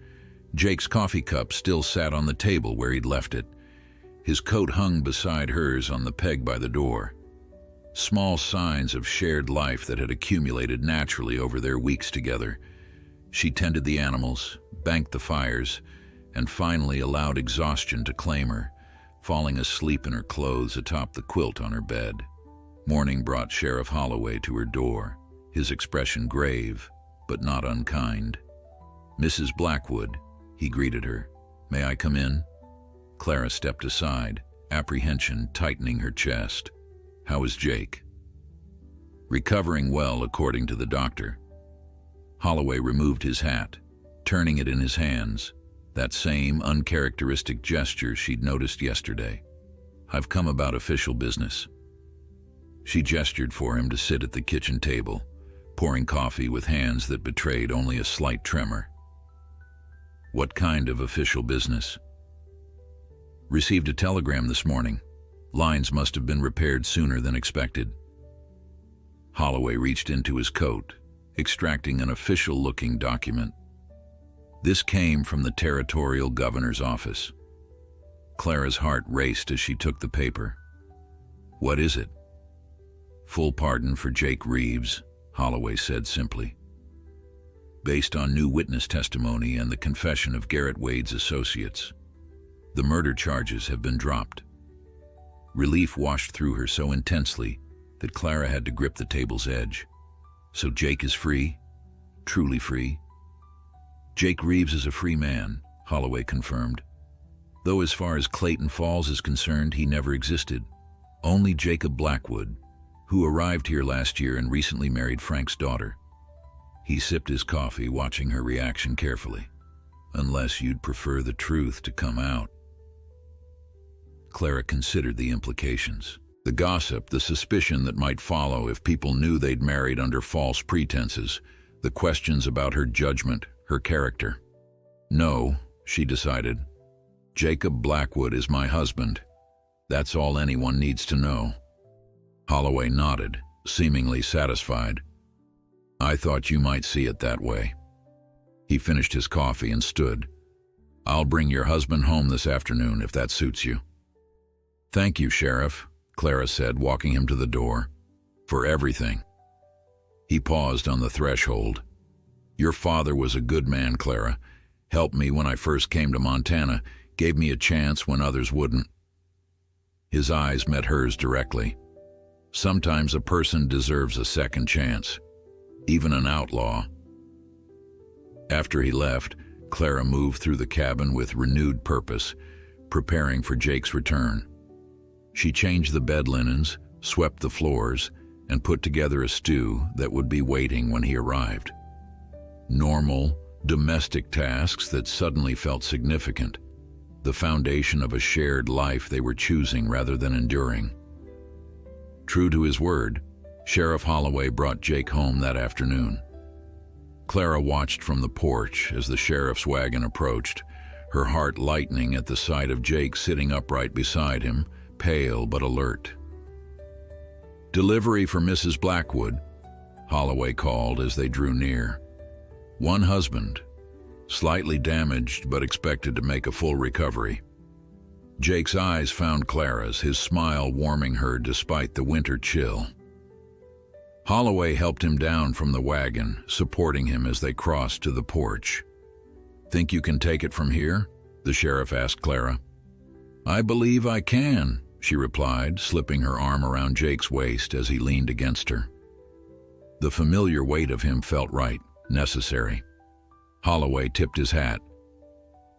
Jake's coffee cup still sat on the table where he'd left it. His coat hung beside hers on the peg by the door. Small signs of shared life that had accumulated naturally over their weeks together. She tended the animals, banked the fires, and finally allowed exhaustion to claim her, falling asleep in her clothes atop the quilt on her bed. Morning brought Sheriff Holloway to her door, his expression grave, but not unkind. "Mrs. Blackwood," he greeted her. "May I come in?" Clara stepped aside, apprehension tightening her chest. "How is Jake?" "Recovering well, according to the doctor." Holloway removed his hat, turning it in his hands, that same uncharacteristic gesture she'd noticed yesterday. "I've come about official business." She gestured for him to sit at the kitchen table, pouring coffee with hands that betrayed only a slight tremor. "What kind of official business?" "Received a telegram this morning. Lines must have been repaired sooner than expected." Holloway reached into his coat, extracting an official-looking document. This came from the territorial governor's office. Clara's heart raced as she took the paper. "What is it?" "Full pardon for Jake Reeves," Holloway said simply. "Based on new witness testimony and the confession of Garrett Wade's associates, the murder charges have been dropped." Relief washed through her so intensely that Clara had to grip the table's edge. "So Jake is free? Truly free?" "Jake Reeves is a free man," Holloway confirmed. "Though as far as Clayton Falls is concerned, he never existed. Only Jacob Blackwood, who arrived here last year and recently married Frank's daughter." He sipped his coffee, watching her reaction carefully. "Unless you'd prefer the truth to come out." Clara considered the implications. The gossip, the suspicion that might follow if people knew they'd married under false pretenses, the questions about her judgment, her character. "No," she decided. "Jacob Blackwood is my husband. That's all anyone needs to know." Holloway nodded, seemingly satisfied. "I thought you might see it that way." He finished his coffee and stood. "I'll bring your husband home this afternoon if that suits you." "Thank you, Sheriff," Clara said, walking him to the door. "For everything." He paused on the threshold. "Your father was a good man, Clara. Helped me when I first came to Montana, gave me a chance when others wouldn't." His eyes met hers directly. Sometimes a person deserves a second chance, even an outlaw. After he left, Clara moved through the cabin with renewed purpose, preparing for Jake's return. She changed the bed linens, swept the floors, and put together a stew that would be waiting when he arrived. Normal, domestic tasks that suddenly felt significant, the foundation of a shared life they were choosing rather than enduring. True to his word, Sheriff Holloway brought Jake home that afternoon. Clara watched from the porch as the sheriff's wagon approached, her heart lightening at the sight of Jake sitting upright beside him, pale but alert. "Delivery for Mrs. Blackwood," Holloway called as they drew near. One husband, slightly damaged but expected to make a full recovery. Jake's eyes found Clara's, his smile warming her despite the winter chill. Holloway helped him down from the wagon, supporting him as they crossed to the porch. "Think you can take it from here?" the sheriff asked Clara. "I believe I can," she replied, slipping her arm around Jake's waist as he leaned against her. The familiar weight of him felt right, necessary. Holloway tipped his hat.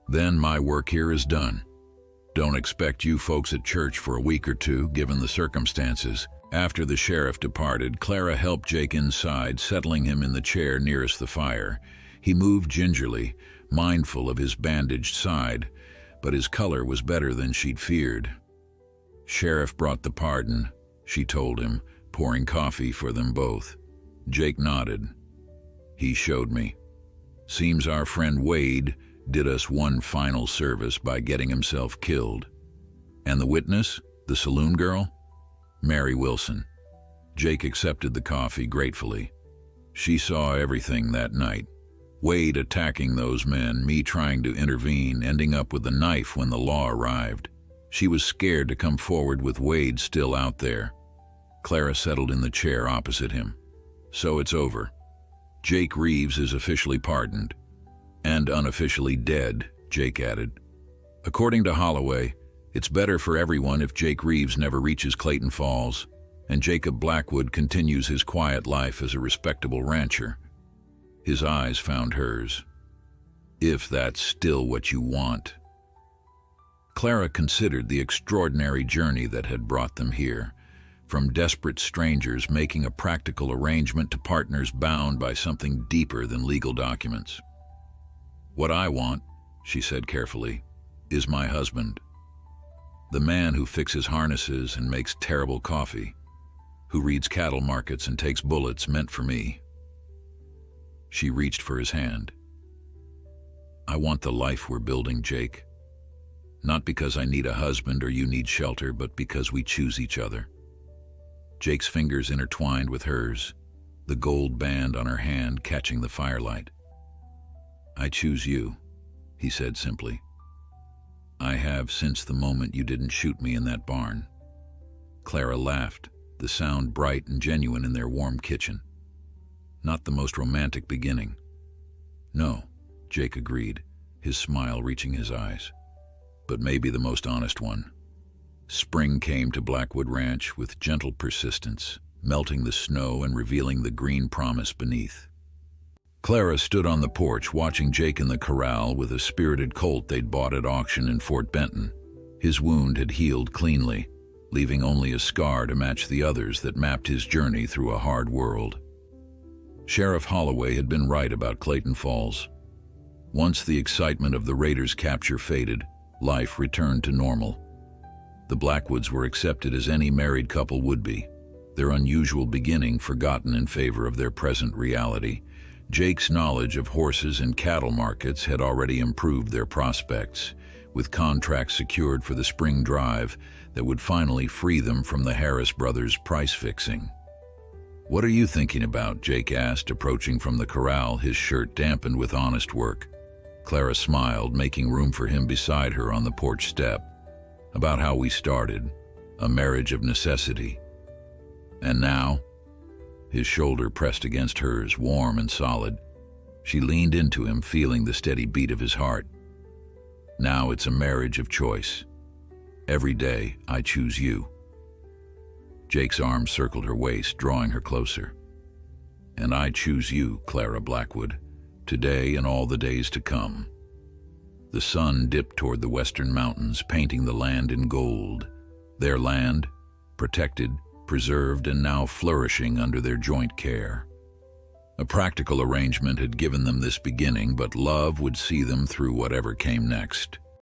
"Then my work here is done. Don't expect you folks at church for a week or two, given the circumstances." After the sheriff departed, Clara helped Jake inside, settling him in the chair nearest the fire. He moved gingerly, mindful of his bandaged side, but his color was better than she'd feared. "Sheriff brought the pardon," she told him, pouring coffee for them both. Jake nodded. "He showed me. Seems our friend Wade did us one final service by getting himself killed. And the witness, the saloon girl? Mary Wilson." Jake accepted the coffee gratefully. "She saw everything that night. Wade attacking those men, me trying to intervene, ending up with a knife when the law arrived. She was scared to come forward with Wade still out there." Clara settled in the chair opposite him. "So it's over. Jake Reeves is officially pardoned. And unofficially dead," Jake added. "According to Holloway, it's better for everyone if Jake Reeves never reaches Clayton Falls, and Jacob Blackwood continues his quiet life as a respectable rancher." His eyes found hers. "If that's still what you want." Clara considered the extraordinary journey that had brought them here, from desperate strangers making a practical arrangement to partners bound by something deeper than legal documents. "What I want," she said carefully, "is my husband. The man who fixes harnesses and makes terrible coffee, who reads cattle markets and takes bullets meant for me." She reached for his hand. "I want the life we're building, Jake. Not because I need a husband or you need shelter, but because we choose each other." Jake's fingers intertwined with hers, the gold band on her hand catching the firelight. "I choose you," he said simply. "I have since the moment you didn't shoot me in that barn." Clara laughed, the sound bright and genuine in their warm kitchen. Not the most romantic beginning. "No," Jake agreed, his smile reaching his eyes. "But maybe the most honest one." Spring came to Blackwood Ranch with gentle persistence, melting the snow and revealing the green promise beneath. Clara stood on the porch watching Jake in the corral with a spirited colt they'd bought at auction in Fort Benton. His wound had healed cleanly, leaving only a scar to match the others that mapped his journey through a hard world. Sheriff Holloway had been right about Clayton Falls. Once the excitement of the Raiders' capture faded, life returned to normal. The Blackwoods were accepted as any married couple would be, their unusual beginning forgotten in favor of their present reality. Jake's knowledge of horses and cattle markets had already improved their prospects, with contracts secured for the spring drive that would finally free them from the Harris brothers' price fixing. "What are you thinking about?" Jake asked, approaching from the corral, his shirt dampened with honest work. Clara smiled, making room for him beside her on the porch step. "About how we started, a marriage of necessity. And now?" His shoulder pressed against hers, warm and solid. She leaned into him, feeling the steady beat of his heart. "Now it's a marriage of choice. Every day, I choose you." Jake's arm circled her waist, drawing her closer. "And I choose you, Clara Blackwood, today and all the days to come." The sun dipped toward the western mountains, painting the land in gold. Their land, protected, preserved, and now flourishing under their joint care. A practical arrangement had given them this beginning, but love would see them through whatever came next.